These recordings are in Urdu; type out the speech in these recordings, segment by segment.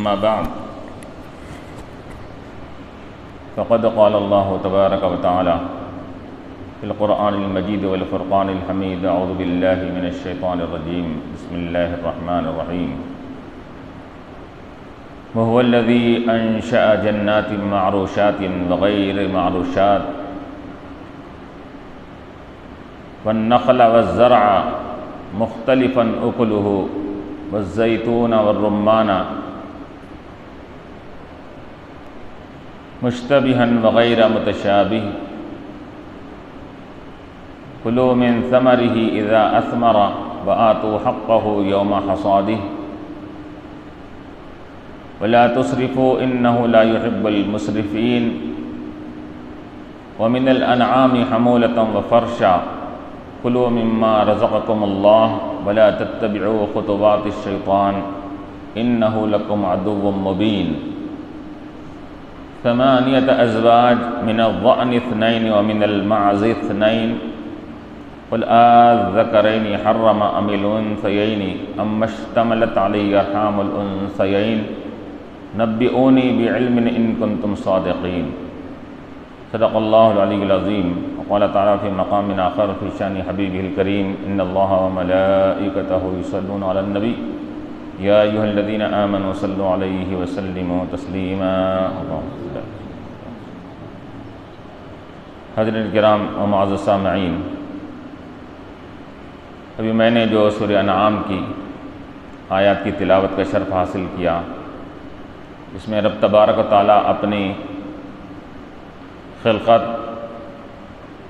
أما بعد فقد قال الله تبارك وتعالى في القرآن المجيد والفرقان الحميد أعوذ بالله من الشيطان الرجيم بسم الله الرحمن الرحيم وهو الذي أنشأ جنات معروشات وغير معروشات والنخل والزرع مختلفا أكله والزيتون والرمان مشتبها وغير متشابه كلوا من ثمره إذا أثمر وآتوا حقه يوم حصاده ولا تسرفوا إنه لا يحب المسرفين ومن الأنعام حمولة وفرشا كلوا مما رزقكم الله ولا تتبعوا خطوات الشيطان إنه لكم عدو مبين 8 أزواج من الضأن 2 ومن المعز 2 قل آذكرين حرم أم الأنثيين أما اشتملت عليه أرحام الأنثيين نبئوني بعلم إن كنتم صادقين صدق الله العلي العظيم وقال تعالى في مقام آخر في شأن حبيبه الكريم إن الله وملائكته يصلون على النبي يا أيها الذين آمنوا صلوا عليه وسلموا تسليما حضرات کرام و معزز سامعین، ابھی میں نے جو سورہ انعام کی آیات کی تلاوت کا شرف حاصل کیا، اس میں رب تبارک و تعالیٰ اپنی خلقت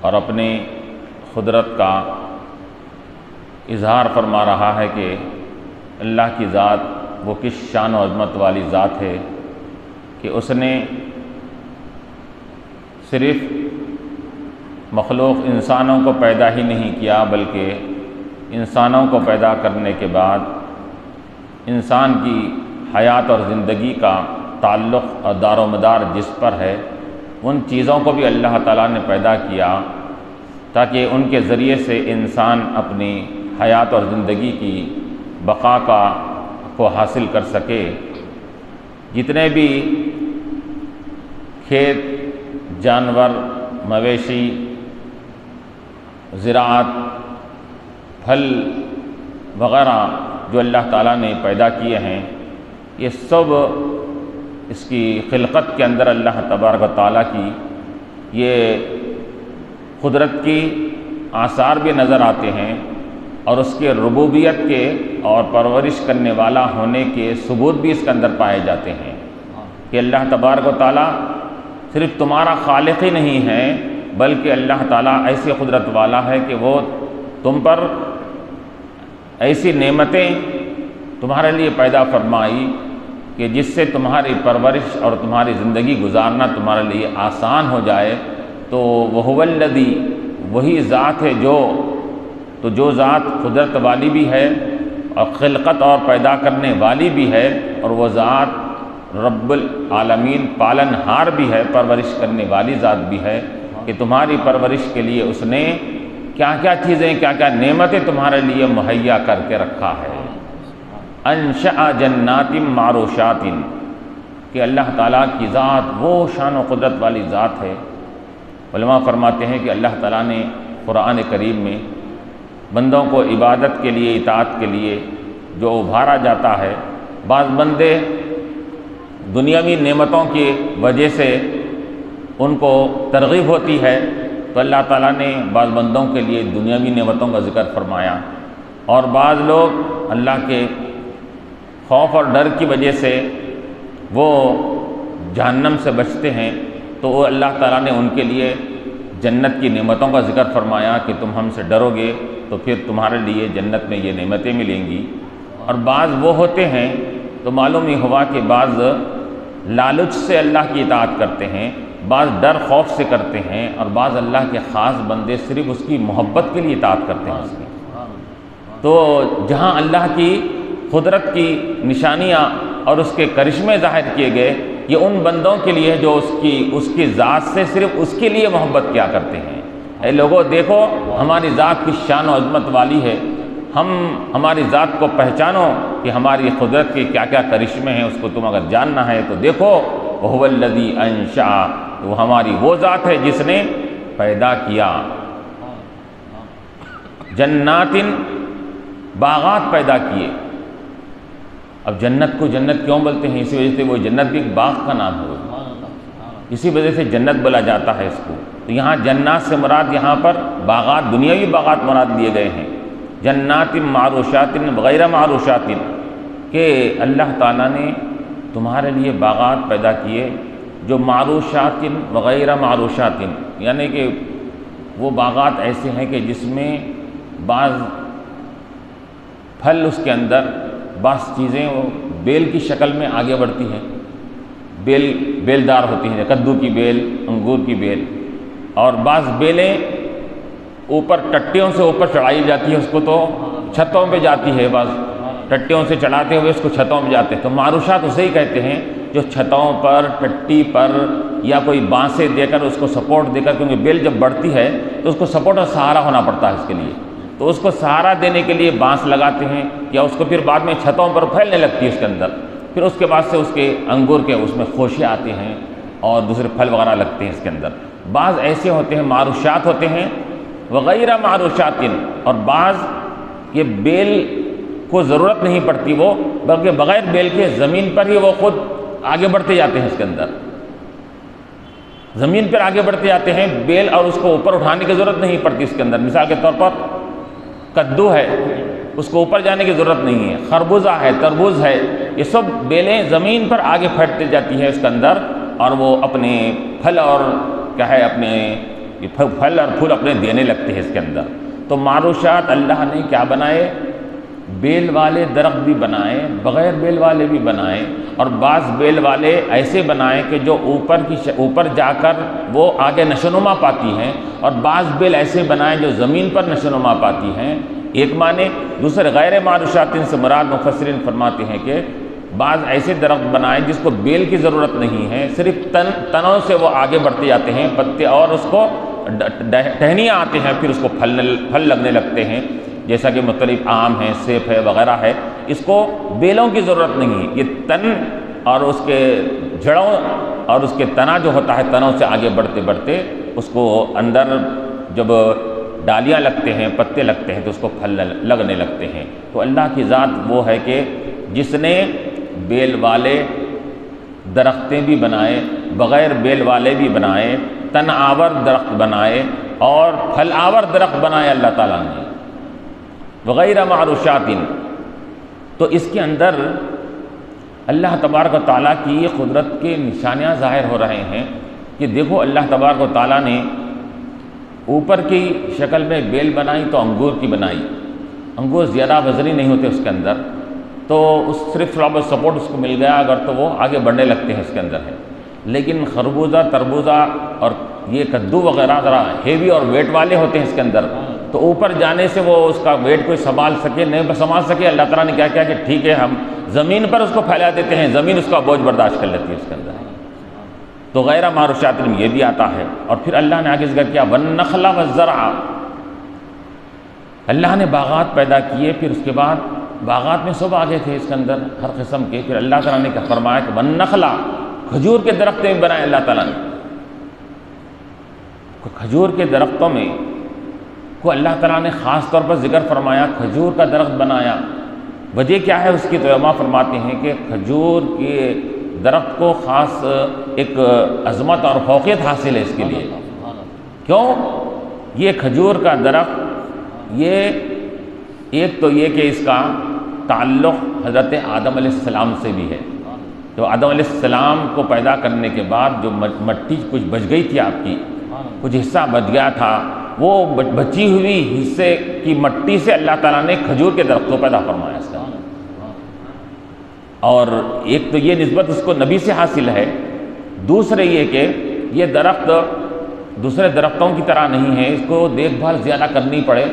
اور اپنی قدرت کا اظہار فرما رہا ہے کہ اللہ کی ذات وہ کس شان و عظمت والی ذات ہے کہ اس نے صرف مخلوق انسانوں کو پیدا ہی نہیں کیا، بلکہ انسانوں کو پیدا کرنے کے بعد انسان کی حیات اور زندگی کا تعلق اور دار و مدار جس پر ہے، ان چیزوں کو بھی اللہ تعالیٰ نے پیدا کیا تاکہ ان کے ذریعے سے انسان اپنی حیات اور زندگی کی بقا کو حاصل کر سکے۔ جتنے بھی کھیت، جانور، مویشی، زراعت، پھل وغیرہ جو اللہ تعالیٰ نے پیدا کیے ہیں، یہ سب اس کی خلقت کے اندر اللہ تبارک و تعالیٰ کی یہ قدرت کی آثار بھی نظر آتے ہیں، اور اس کے ربوبیت کے اور پرورش کرنے والا ہونے کے ثبوت بھی اس کے اندر پائے جاتے ہیں کہ اللہ تبارک و تعالیٰ صرف تمہارا خالق ہی نہیں ہے، بلکہ اللہ تعالیٰ ایسی قدرت والا ہے کہ وہ تم پر ایسی نعمتیں تمہارے لیے پیدا فرمائی کہ جس سے تمہاری پرورش اور تمہاری زندگی گزارنا تمہارے لیے آسان ہو جائے۔ تو وہو الذی، وہی ذات ہے جو ذات قدرت والی بھی ہے اور خلقت اور پیدا کرنے والی بھی ہے، اور وہ ذات رب العالمین پالن ہار بھی ہے، پرورش کرنے والی ذات بھی ہے کہ تمہاری پرورش کے لیے اس نے کیا کیا چیزیں، کیا کیا نعمتیں تمہارے لیے مہیا کر کے رکھا ہے۔ انشأ جنات معروشات، کہ اللہ تعالیٰ کی ذات وہ شان و قدرت والی ذات ہے۔ علماء فرماتے ہیں کہ اللہ تعالیٰ نے قرآن کریم میں بندوں کو عبادت کے لیے، اطاعت کے لیے جو ابھارا جاتا ہے، بعض بندے دنیاوی نعمتوں کی وجہ سے ان کو ترغیب ہوتی ہے، تو اللہ تعالیٰ نے بعض بندوں کے لیے دنیاوی نعمتوں کا ذکر فرمایا، اور بعض لوگ اللہ کے خوف اور ڈر کی وجہ سے وہ جہنم سے بچتے ہیں، تو وہ اللہ تعالیٰ نے ان کے لیے جنت کی نعمتوں کا ذکر فرمایا کہ تم ہم سے ڈرو گے تو پھر تمہارے لیے جنت میں یہ نعمتیں ملیں گی۔ اور بعض وہ ہوتے ہیں، تو معلوم ہی ہوا کہ بعض لالچ سے اللہ کی اطاعت کرتے ہیں، بعض ڈر خوف سے کرتے ہیں، اور بعض اللہ کے خاص بندے صرف اس کی محبت کے لیے اطاعت کرتے ہیں اس کی۔ تو جہاں اللہ کی قدرت کی نشانیاں اور اس کے کرشمے ظاہر کیے گئے، یہ ان بندوں کے لیے جو اس کی ذات سے صرف اس کے لیے محبت کیا کرتے ہیں۔ اے لوگوں دیکھو ہماری ذات کی شان و عظمت والی ہے، ہماری ذات کو پہچانو کہ ہماری قدرت کے کیا کیا کرشمے ہیں، اس کو تم اگر جاننا ہے تو دیکھو، وَهُوَ الَّذِي أَنشَأَ، وہ ہماری وہ ذات ہے جس نے پیدا کیا، جنات، باغات پیدا کیے۔ اب جنت کو جنت کیوں بولتے ہیں؟ اسی وجہ سے وہ جنت بھی ایک باغ کا نام ہے، اسی وجہ سے جنت بولا جاتا ہے اس کو۔ تو یہاں جنات سے مراد یہاں پر باغات، دنیاوی باغات مراد لیے گئے ہیں، جنات معروشات غیر معروشات، کہ اللہ تعالیٰ نے تمہارے لیے باغات پیدا کیے جو معروشات وغیرہ معروشات، یعنی کہ وہ باغات ایسے ہیں کہ جس میں بعض پھل اس کے اندر، بعض چیزیں وہ بیل کی شکل میں آگے بڑھتی ہیں، بیلدار ہوتی ہیں، کدو کی بیل، انگور کی بیل، اور بعض بیلیں اوپر ٹٹیوں سے اوپر چڑھائی جاتی ہے، اس کو تو چھتوں پہ جاتی ہے، بعض ٹٹیوں سے چڑھاتے ہوئے اس کو چھتوں پہ جاتے ہیں۔ تو معروشات اسے ہی کہتے ہیں جو چھتوں پر، ٹٹی پر، یا کوئی بانسیں دے کر اس کو سپورٹ دے کر، کیونکہ بیل جب بڑھتی ہے تو اس کو سپورٹ اور سہارا ہونا پڑتا ہے اس کے لیے، تو اس کو سہارا دینے کے لیے بانس لگاتے ہیں، یا اس کو پھر بعد میں چھتوں پر پھیلنے لگتی ہے اس کے اندر، پھر اس کے بعد سے اس کے انگور کے اس میں خوشے آتے ہیں اور دوسرے پھل وغیرہ لگتے ہیں اس کے اندر۔ بعض ایسے ہوتے ہیں معروشات ہوتے ہیں وغیرہ معروشات، اور بعض یہ بیل کو ضرورت نہیں پڑتی وہ، بلکہ بغیر بیل کے زمین پر ہی وہ خود آگے بڑھتے جاتے ہیں، اس کے اندر زمین پر آگے بڑھتے جاتے ہیں، بیل اور اس کو اوپر اٹھانے کی ضرورت نہیں پڑتی اس کے اندر۔ مثال کے طور پر کدو ہے، اس کو اوپر جانے کی ضرورت نہیں ہے، خربوزہ ہے، تربوز ہے، یہ سب بیلیں زمین پر آگے پھیلتی جاتی ہیں اس کے اندر، اور وہ اپنے پھل اور کیا ہے، اپنے پھل اور پھول اپنے دینے لگتے ہیں اس کے اندر۔ تو معروشات اللہ نے کیا بنائے؟ بیل والے درخت بھی بنائے، بغیر بیل والے بھی بنائے، اور بعض بیل والے ایسے بنائے کہ جو اوپر جا کر وہ آگے نشوونما پاتی ہیں، اور بعض بیل ایسے بنائے جو زمین پر نشوونما پاتی ہیں، ایک معنی۔ دوسرے غیر معروشات سے مراد مفسرین فرماتے ہیں کہ بعض ایسے درخت بنائے جس کو بیل کی ضرورت نہیں ہے، صرف تنوں سے وہ آگے بڑھتے جاتے ہیں، پتے اور اس کو ٹہنیاں آتے ہیں، پھر اس کو پھل لگنے لگتے ہیں، جیسا کہ مختلف آم ہے، سیب ہے وغیرہ ہے، اس کو بیلوں کی ضرورت نہیں ہے، یہ تن اور اس کے جڑوں اور اس کے تنا جو ہوتا ہے، تنوں سے آگے بڑھتے بڑھتے اس کو اندر جب ڈالیاں لگتے ہیں، پتے لگتے ہیں تو اس کو پھل لگنے لگتے ہیں۔ تو اللہ کی ذات وہ ہے کہ جس نے بیل والے درختیں بھی بنائے، بغیر بیل والے بھی بنائے، تن آور درخت بنائے اور پھل آور درخت بنائے اللہ تعالیٰ نے، وغیرہ معروشات۔ تو اس کے اندر اللہ تبارک و تعالیٰ کی یہ قدرت کے نشانیاں ظاہر ہو رہے ہیں کہ دیکھو اللہ تبارک و تعالیٰ نے اوپر کی شکل میں بیل بنائی تو انگور کی بنائی، انگور زیادہ وزنی نہیں ہوتے اس کے اندر، تو اس صرف تھوڑا بہت سپورٹ اس کو مل گیا اگر تو وہ آگے بڑھنے لگتے ہیں اس کے اندر ہے۔ لیکن خربوزہ، تربوزہ اور یہ کدو وغیرہ ذرا ہیوی اور ویٹ والے ہوتے ہیں اس کے اندر، تو اوپر جانے سے وہ اس کا ویٹ کوئی سنبھال سکے نہیں سنبھال سکے، اللہ تعالیٰ نے کیا کیا کہ ٹھیک ہے ہم زمین پر اس کو پھیلا دیتے ہیں، زمین اس کا بوجھ برداشت کر لیتی ہے اس کے اندر۔ تو غیر معروشات میں یہ بھی آتا ہے۔ اور پھر اللہ نے آگے ذکر کیا وَالنَّخْلَ وَالزَّرْعَ، اللہ نے باغات پیدا کیے، پھر اس کے بعد باغات میں سب آگے تھے اس کے اندر ہر قسم کے، پھر اللہ تعالیٰ نے کیا فرمایا کہ وَالنَّخْلَ، کھجور کے درخت بھی بنائے اللہ تعالیٰ نے۔ کھجور کے درختوں میں کو اللہ تعالیٰ نے خاص طور پر ذکر فرمایا، کھجور کا درخت بنایا۔ وجہ کیا ہے اس کی؟ تو علماء فرماتے ہیں کہ کھجور کے درخت کو خاص ایک عظمت اور فوقیت حاصل ہے اس کے لیے۔ کیوں؟ یہ کھجور کا درخت، یہ ایک تو یہ کہ اس کا تعلق حضرت آدم علیہ السلام سے بھی ہے۔ تو آدم علیہ السلام کو پیدا کرنے کے بعد جو مٹی کچھ بچ گئی تھی آپ کی، کچھ حصہ بچ گیا تھا، وہ بچی ہوئی حصے کی مٹی سے اللہ تعالیٰ نے کھجور کے درخت کو پیدا فرمایا اس کا۔ اور ایک تو یہ نسبت اس کو نبی سے حاصل ہے، دوسرے یہ کہ یہ درخت دوسرے درختوں کی طرح نہیں ہے، اس کو دیکھ بھال زیادہ کرنی پڑے۔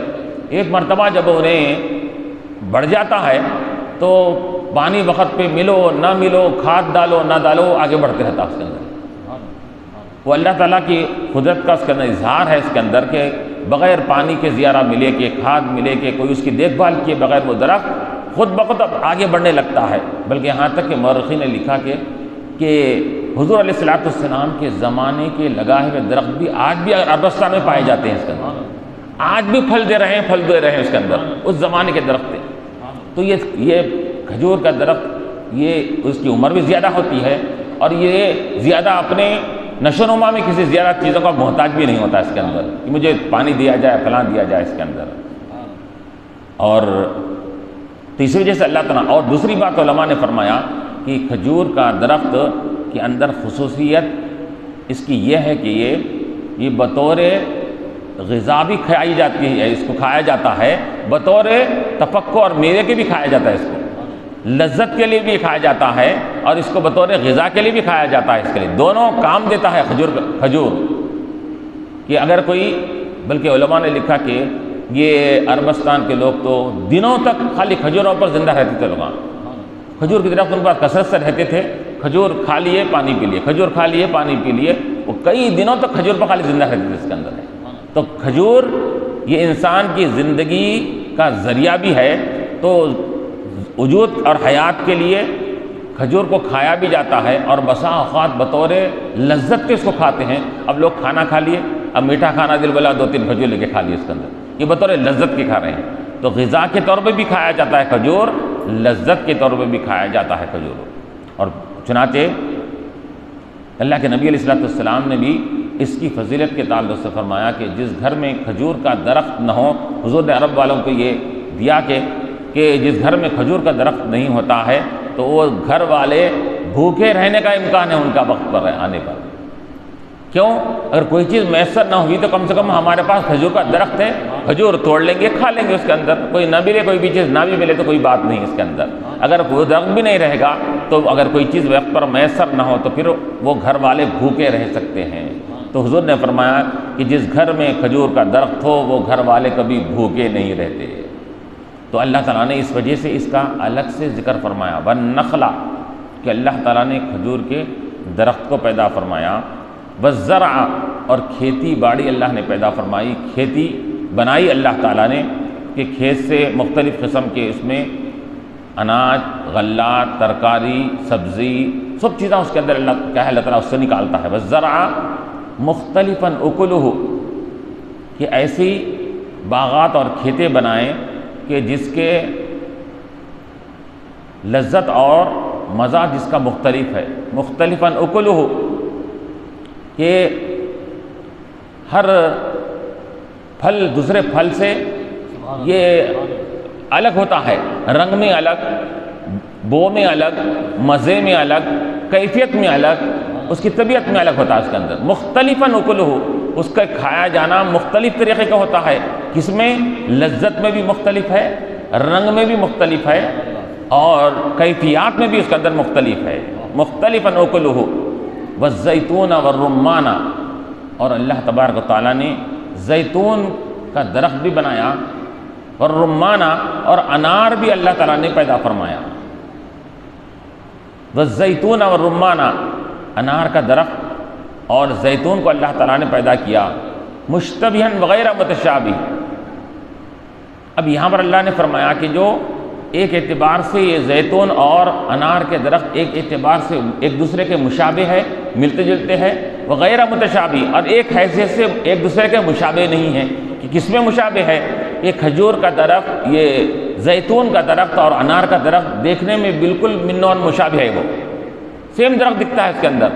ایک مرتبہ جب انہیں بڑھ جاتا ہے تو پانی وقت پہ ملو نہ ملو، کھاد ڈالو نہ ڈالو، آگے بڑھتے رہتا اس کے اندر۔ وہ اللہ تعالیٰ کی قدرت کا اس کے اندر اظہار ہے اس کے اندر کہ بغیر پانی کے زیارہ ملے کہ کھاد ملے کہ کوئی اس کی دیکھ بھال کیے بغیر وہ درخت خود بخود اب آگے بڑھنے لگتا ہے، بلکہ یہاں تک کہ مورخین نے لکھا کہ حضور علیہ الصلوۃ والسلام کے زمانے کے لگائے ہوئے درخت بھی آج بھی عربستان میں پائے جاتے ہیں، اس کے اندر آج بھی پھل دے رہے ہیں اس کے اندر، اس زمانے کے درخت تھے۔ تو یہ کھجور کا درخت، یہ اس کی عمر بھی زیادہ ہوتی ہے اور یہ زیادہ اپنے نشو و نما میں کسی زیادہ چیزوں کا محتاج بھی نہیں ہوتا اس کے اندر کہ مجھے پانی دیا جائے فلاں دیا جائے اس کے اندر۔ اور تیسری وجہ سے اللہ تعالیٰ، اور دوسری بات علماء نے فرمایا کہ کھجور کا درخت کے اندر خصوصیت اس کی یہ ہے کہ یہ بطور غذا بھی کھائی جاتی ہے، اس کو کھایا جاتا ہے، بطور تفکر اور میوے کے بھی کھایا جاتا ہے، اس کو لذت کے لیے بھی کھایا جاتا ہے اور اس کو بطور غذا کے لیے بھی کھایا جاتا ہے۔ اس کے لیے دونوں کام دیتا ہے کھجور کہ اگر کوئی، بلکہ علماء نے لکھا کہ یہ عربستان کے لوگ تو دنوں تک خالی کھجوروں پر زندہ رہتے تھے، لوگ کھجور کی درخت ان کے پاس کثرت سے رہتے تھے، کھجور کھا لیے پانی پی لیے، کھجور کھا لیے پانی پی لیے، وہ کئی دنوں تک کھجور پر خالی زندہ رہتے تھے اس کے اندر ہے۔ تو کھجور یہ انسان کی زندگی کا ذریعہ بھی ہے، تو وجود اور حیات کے لیے کھجور کو کھایا بھی جاتا ہے اور بسا اوقات بطور لذت کے اس کو کھاتے ہیں۔ اب لوگ کھانا کھا لیے، اب میٹھا کھانا دل بولا 2-3 کھجور لے کے کھا لیے اس کے اندر، یہ بطور لذت کے کھا رہے ہیں۔ تو غذا کے طور پہ بھی کھایا جاتا ہے کھجور، لذت کے طور پہ بھی کھایا جاتا ہے کھجور۔ اور چنانچہ اللہ کے نبی علیہ الصلوۃ والسلام نے بھی اس کی فضیلت کے تعلق سے فرمایا کہ جس گھر میں کھجور کا درخت نہ ہو، حضور نے عرب والوں کو یہ دیا کہ جس گھر میں کھجور کا درخت نہیں ہوتا ہے تو وہ گھر والے بھوکے رہنے کا امکان ہے ان کا وقت پر آنے پر۔ کیوں؟ اگر کوئی چیز میسر نہ ہوئی تو کم سے کم ہمارے پاس کھجور کا درخت ہے، کھجور توڑ لیں گے کھا لیں گے اس کے اندر، کوئی نہ ملے کوئی بھی چیز نہ بھی ملے تو کوئی بات نہیں اس کے اندر۔ اگر وہ درخت بھی نہیں رہے گا تو اگر کوئی چیز وقت پر میسر نہ ہو تو پھر وہ گھر والے بھوکے رہ سکتے ہیں۔ تو حضور نے فرمایا کہ جس گھر میں کھجور کا درخت ہو وہ گھر والے کبھی بھوکے نہیں رہتے۔ تو اللہ تعالیٰ نے اس وجہ سے اس کا الگ سے ذکر فرمایا، وَالنَّخْلَ، کہ اللہ تعالیٰ نے کھجور کے درخت کو پیدا فرمایا، وَالزَّرْعَ، اور کھیتی باڑی اللہ نے پیدا فرمائی، کھیتی بنائی اللہ تعالیٰ نے کہ کھیت سے مختلف قسم کے اس میں اناج، غلات، ترکاری، سبزی، سب چیزیں اس کے اندر اللہ تعالیٰ اس سے نکالتا ہے۔ وَالزَّرْعَ مُخْتَلِفًا أُكُلُهُ، کہ ایسی باغات اور کھیتے بنائیں کہ جس کے لذت اور مزہ جس کا مختلف ہے، مختلفاً اکلہ، کہ ہر پھل دوسرے پھل سے یہ الگ ہوتا ہے، رنگ میں الگ، بو میں الگ، مزے میں الگ، کیفیت میں الگ، اس کی طبیعت میں الگ ہوتا ہے اس کے اندر۔ مختلفاً اکلہ، اس کا کھایا جانا مختلف طریقے کا ہوتا ہے، کس میں لذت میں بھی مختلف ہے، رنگ میں بھی مختلف ہے اور کیفیات میں بھی اس کے اندر مختلف ہے۔ مختلفاً اکلہ، والزیتون والرمان، اور اللہ تبارک و تعالیٰ نے زیتون کا درخت بھی بنایا، والرمان، اور انار بھی اللہ تعالیٰ نے پیدا فرمایا۔ والزیتون والرمان، انار کا درخت اور زیتون کو اللہ تعالیٰ نے پیدا کیا، مشتبہاً وغیر متشابہ۔ اب یہاں پر اللہ نے فرمایا کہ جو ایک اعتبار سے یہ زیتون اور انار کے درخت ایک اعتبار سے ایک دوسرے کے مشابہ ہے، ملتے جلتے ہیں، وغیر متشابہ، اور ایک حیثیت سے ایک دوسرے کے مشابہ نہیں ہے، کہ کس میں مشابہ ہے؟ یہ کھجور کا درخت، یہ زیتون کا درخت اور انار کا درخت دیکھنے میں بالکل من مشابہ ہے، وہ سیم درخت دکھتا ہے اس کے اندر،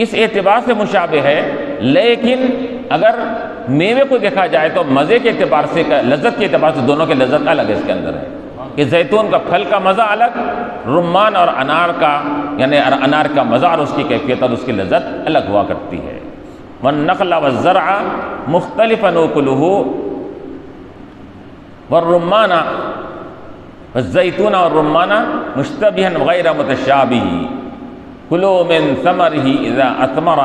اس اعتبار سے مشابہ ہے، لیکن اگر میوے کو دیکھا جائے تو مزے کے اعتبار سے، لذت کے اعتبار سے دونوں کے لذت الگ ہے اس کے اندر ہے، کہ زیتون کا پھل کا مزہ الگ، رمان اور انار کا، یعنی انار کا مزہ اور اس کی کیفیت اور اس کی لذت الگ ہوا کرتی ہے۔ وَالنَّخْلَ وَالزَّرْعَ مُخْتَلِفًا أُكُلُهُ وَالرُّمَّانَ وَالزَّيْتُونَ وَالرُّمَّانَ مُشْتَبِهًا غَيْرَ مُتَشَابِهِ كُلُوا مِن ثَمَرِهِ إِذَا أَثْمَرَ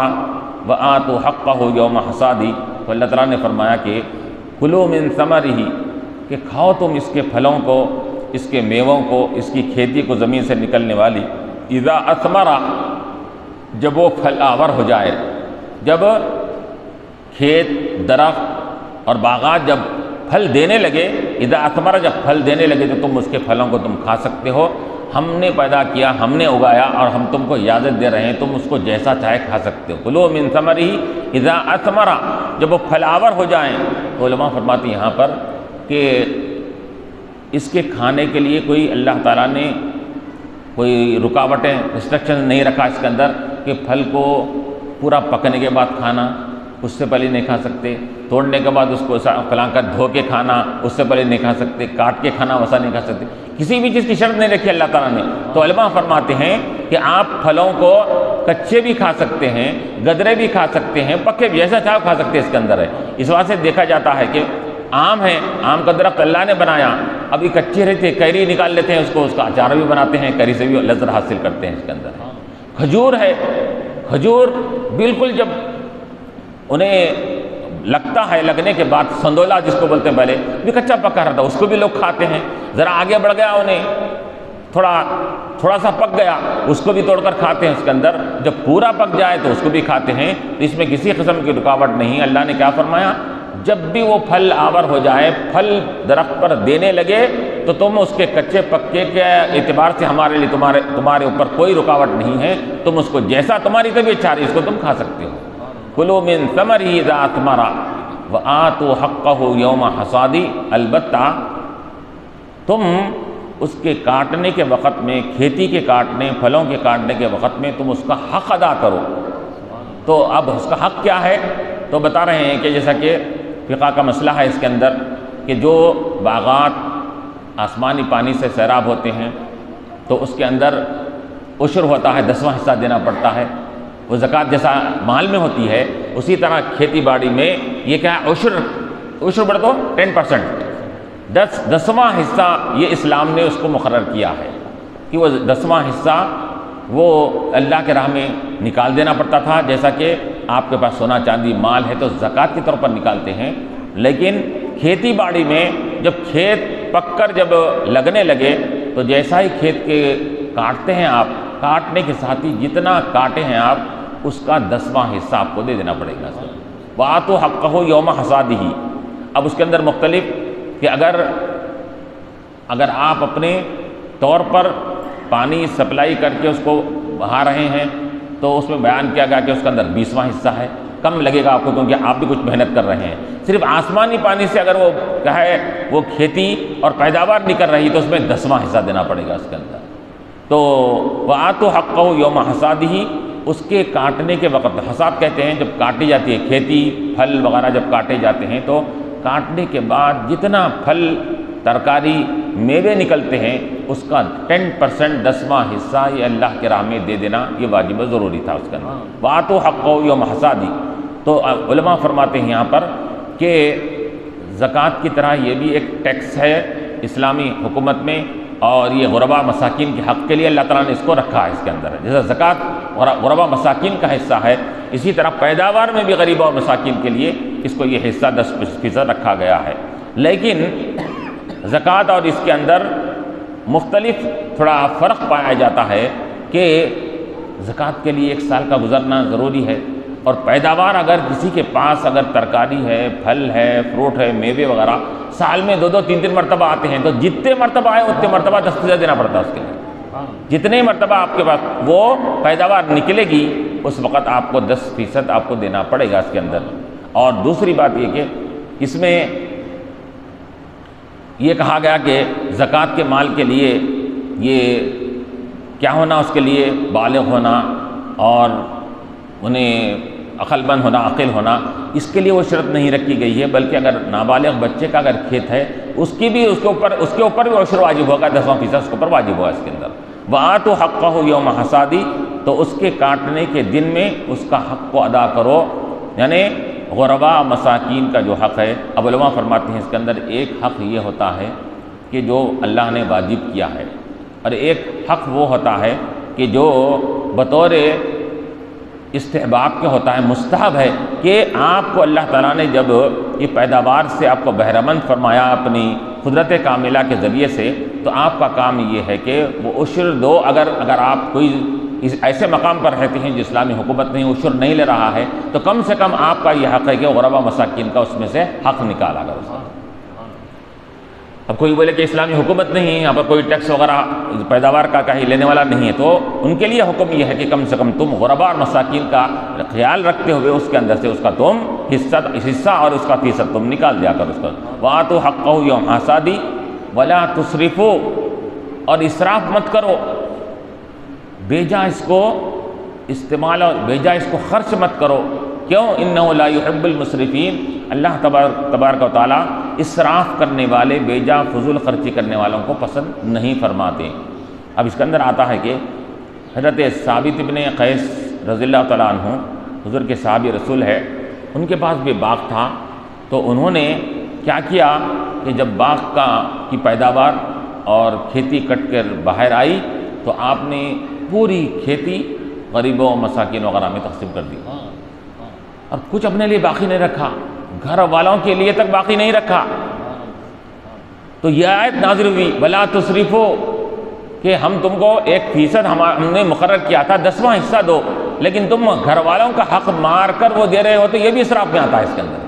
وَآتُوا حَقَّهُ يَوْمَ حَصَادِهِ۔ تو اللہ تعالیٰ نے فرمایا کہ کلوا من ثمرہ، کہ کھاؤ تم اس کے پھلوں کو، اس کے میووں کو، اس کی کھیتی کو زمین سے نکلنے والی، اذا اثمر، جب وہ پھل آور ہو جائے، جب کھیت، درخت اور باغات جب پھل دینے لگے، اذا اثمر، جب پھل دینے لگے تو تم اس کے پھلوں کو تم کھا سکتے ہو، ہم نے پیدا کیا، ہم نے اگایا اور ہم تم کو اجازت دے رہے ہیں، تم اس کو جیسا چاہے کھا سکتے ہو۔ کلوا من ثمرہ اذا اثمر، جب وہ پھلاور ہو جائیں تو علماء فرماتے ہیں یہاں پر کہ اس کے کھانے کے لیے کوئی اللہ تعالیٰ نے کوئی رکاوٹیں، ریسٹرکشن نہیں رکھا اس کے اندر کہ پھل کو پورا پکنے کے بعد کھانا، اس سے پہلے نہیں کھا سکتے، توڑنے کے بعد اس کو فلاں کر دھو کے کھانا، اس سے پہلے نہیں کھا سکتے، کاٹ کے کھانا ویسا نہیں کھا سکتے، کسی بھی چیز کی شرط نہیں رکھی اللہ تعالیٰ نے۔ تو علماء فرماتے ہیں کہ آپ پھلوں کو کچے بھی کھا سکتے ہیں، گدرے بھی کھا سکتے ہیں، پکے بھی، جیسا چاہو کھا سکتے ہیں، اس کے اندر ہے۔ اس واسطے دیکھا جاتا ہے کہ آم ہے، آم کا درخت اللہ نے بنایا، ابھی کچے رہتے ہیں، کیری نکال لیتے ہیں، اس کو، اس کا اچار بھی بناتے ہیں، کیری سے بھی لذت حاصل کرتے ہیں اس کے اندر۔ کھجور ہے، کھجور بالکل جب انہیں لگتا ہے، لگنے کے بعد سندولا جس کو بولتے ہیں، پہلے بھی کچا پکا رہتا ہے، اس کو بھی لوگ کھاتے ہیں، ذرا آگے بڑھ گیا انہیں تھوڑا سا پک گیا، اس کو بھی توڑ کر کھاتے ہیں اس کے اندر، جب پورا پک جائے تو اس کو بھی کھاتے ہیں۔ اس میں کسی قسم کی رکاوٹ نہیں۔ اللہ نے کیا فرمایا، جب بھی وہ پھل آور ہو جائے، پھل درخت پر دینے لگے تو تم اس کے کچے پکے کے اعتبار سے ہمارے لیے تمہارے اوپر کوئی رکاوٹ نہیں ہے، تم اس کو جیسا تمہاری طبیعت چاہ رہی اس کو تم کھا سکتے ہو۔ کلوا من ثمرہ اذا اثمر وآتوا حقہ یوم حصادہ، البتہ تم اس کے کاٹنے کے وقت میں، کھیتی کے کاٹنے، پھلوں کے کاٹنے کے وقت میں تم اس کا حق ادا کرو۔ تو اب اس کا حق کیا ہے؟ تو بتا رہے ہیں کہ جیسا کہ فقہ کا مسئلہ ہے اس کے اندر کہ جو باغات آسمانی پانی سے سیراب ہوتے ہیں تو اس کے اندر عشر ہوتا ہے، 10واں حصہ دینا پڑتا ہے، وہ زکوٰۃ جیسا مال میں ہوتی ہے، اسی طرح کھیتی باڑی میں یہ کیا ہے، عشر بڑھ تو 10%، 10واں حصہ یہ اسلام نے اس کو مقرر کیا ہے کہ وہ 10واں حصہ وہ اللہ کے راہ میں نکال دینا پڑتا تھا۔ جیسا کہ آپ کے پاس سونا چاندی مال ہے تو زکوٰۃ کے طور پر نکالتے ہیں، لیکن کھیتی باڑی میں جب کھیت پک کر جب لگنے لگے تو جیسا ہی کھیت کے کاٹتے ہیں آپ، کاٹنے کے ساتھ ہی جتنا کاٹے ہیں آپ اس کا 10واں حصہ آپ کو دے دینا پڑے گا۔ وآتوا حقہ یوم حصادہ، اب اس کے اندر مختلف کہ اگر آپ اپنے طور پر پانی سپلائی کر کے اس کو بہا رہے ہیں تو اس میں بیان کیا گیا کہ اس کے اندر 20واں حصہ ہے، کم لگے گا آپ کو کیونکہ آپ بھی کچھ محنت کر رہے ہیں۔ صرف آسمانی پانی سے اگر وہ کیا ہے وہ کھیتی اور پیداوار نہیں کر رہی تو اس میں 10واں حصہ دینا پڑے گا اس کے اندر۔ تو وآتوا حقہ یوم حصادہ، اس کے کاٹنے کے وقت، حصاد کہتے ہیں جب کاٹی جاتی ہے کھیتی، پھل وغیرہ جب کاٹے جاتے ہیں تو کاٹنے کے بعد جتنا پھل، ترکاری، میوے نکلتے ہیں اس کا 10% 10واں حصہ یہ اللہ کے راہ میں دے دینا یہ واجب و ضروری تھا اس کا۔ وآتوا حقہ یوم حصادہ، تو علماء فرماتے ہیں یہاں پر کہ زکوٰۃ کی طرح یہ بھی ایک ٹیکس ہے اسلامی حکومت میں، اور یہ غربا مساکین کے حق کے لیے اللہ تعالیٰ نے اس کو رکھا ہے اس کے اندر، جیسا زکوٰۃ غربا مساکین کا حصہ ہے، اسی طرح پیداوار میں بھی غریبوں اور مساکین کے لیے اس کو یہ حصہ 10% رکھا گیا ہے۔ لیکن زکوٰۃ اور اس کے اندر مختلف تھوڑا فرق پایا جاتا ہے کہ زکوٰۃ کے لیے 1 سال کا گزرنا ضروری ہے، اور پیداوار اگر کسی کے پاس اگر ترکاری ہے، پھل ہے، فروٹ ہے، میوے وغیرہ سال میں 2 3 مرتبہ آتے ہیں تو جتنے مرتبہ آئے اتنے مرتبہ 10% دینا پڑتا ہے اس کے لیے۔ جتنے مرتبہ آپ کے پاس وہ پیداوار نکلے گی اس وقت آپ کو 10% آپ کو دینا پڑے گا اس کے اندر۔ اور دوسری بات یہ کہ اس میں یہ کہا گیا کہ زکوٰۃ کے مال کے لیے یہ کیا ہونا، اس کے لیے بالغ ہونا اور انہیں عقل مند ہونا، عاقل ہونا، اس کے لیے وہ شرط نہیں رکھی گئی ہے، بلکہ اگر نابالغ بچے کا اگر کھیت ہے اس کے اوپر بھی عشر واجب ہوگا، 10% اس کے اوپر واجب ہوگا اس کے اندر۔ وآتوا حقہ یوم حصادہ، تو اس کے کاٹنے کے دن میں اس کا حق کو ادا کرو، یعنی غربا مساکین کا جو حق ہے۔ اب علماء فرماتے ہیں اس کے اندر ایک حق یہ ہوتا ہے کہ جو اللہ نے واجب کیا ہے، اور ایک حق وہ ہوتا ہے کہ جو بطور استحباب کے ہوتا ہے، مستحب ہے، کہ آپ کو اللہ تعالیٰ نے جب یہ پیداوار سے آپ کو بہرمند فرمایا اپنی قدرت کاملہ کے ذریعے سے، تو آپ کا کام یہ ہے کہ وہ عشر دو، اگر آپ کوئی اس ایسے مقام پر رہتے ہیں جو اسلامی حکومت نہیں عشر نہیں لے رہا ہے، تو کم سے کم آپ کا یہ حق ہے کہ غربا مساکین کا اس میں سے حق نکالا گا اس کا۔ اب کوئی بولے کہ اسلامی حکومت نہیں ہے، یہاں پر کوئی ٹیکس وغیرہ پیداوار کا کہیں لینے والا نہیں ہے، تو ان کے لیے حکم یہ ہے کہ کم سے کم تم غربا اور مساکین کا خیال رکھتے ہوئے اس کے اندر سے اس کا تم حصہ اور اس کا فیصد تم نکال دیا کر اس کا۔ وَآتُوا حَقَّهُ يَوْمَ حَصَادِ وَلَا تُسْرِفُوا، اور اسراف مت کرو، بیجا اس کو استعمال اور بیجا اس کو خرچ مت کرو۔ کیوں؟ اِنَّهُ لَا يُحِبُّ الْمُسْرِفِينَ، اللہ تبارک و تعالیٰ اسراف کرنے والے، بیجا فضول خرچی کرنے والوں کو پسند نہیں فرماتے۔ اب اس کے اندر آتا ہے کہ حضرت ثابت بن قیس رضی اللہ تعالیٰ عنہ حضور کے صحابی رسول ہے، ان کے پاس بھی باغ تھا، تو انہوں نے کیا کیا کہ جب باغ کی پیداوار اور کھیتی کٹ کر باہر آئی تو آپ نے پوری کھیتی غریبوں مساکین وغیرہ میں تقسیم کر دی، اور کچھ اپنے لیے باقی نہیں رکھا، گھر والوں کے لیے تک باقی نہیں رکھا۔ تو یہ آیت نازل ہوئی وَلَا تُسْرِفُوا، کہ ہم تم کو 1% ہم نے مقرر کیا تھا، 10واں حصہ دو، لیکن تم گھر والوں کا حق مار کر وہ دے رہے ہو، تو یہ بھی اسراف میں آتا ہے اس کے اندر،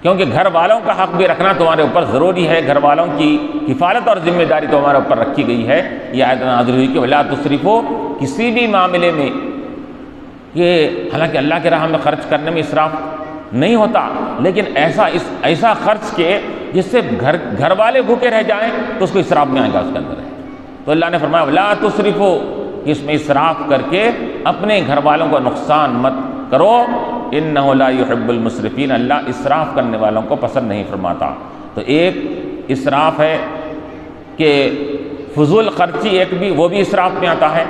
کیونکہ گھر والوں کا حق بھی رکھنا تمہارے اوپر ضروری ہے، گھر والوں کی کفالت اور ذمہ داری تمہارے اوپر رکھی گئی ہے۔ یہ آیت نازل ہوئی کہ وَلَا تُسْرِفُوا، کسی بھی معاملے میں، کہ حالانکہ اللہ کے راہ میں خرچ کرنے میں اسراف نہیں ہوتا، لیکن ایسا خرچ کے جس سے گھر والے بھوکے رہ جائیں تو اس کو اسراف میں آئے گا اس کے اندر ہے۔ تو اللہ نے فرمایا وَلَا تُسْرِفُوا، اس میں اسراف کر کے اپنے گھر والوں کو نقصان مت کرو، اِنَّهُ لَا يُحِبُّ الْمُسْرِفِينَ، اللہ اسراف کرنے والوں کو پسند نہیں فرماتا۔ تو ایک اسراف ہے کہ فضول خرچی، ایک بھی وہ بھی اسراف میں آتا ہے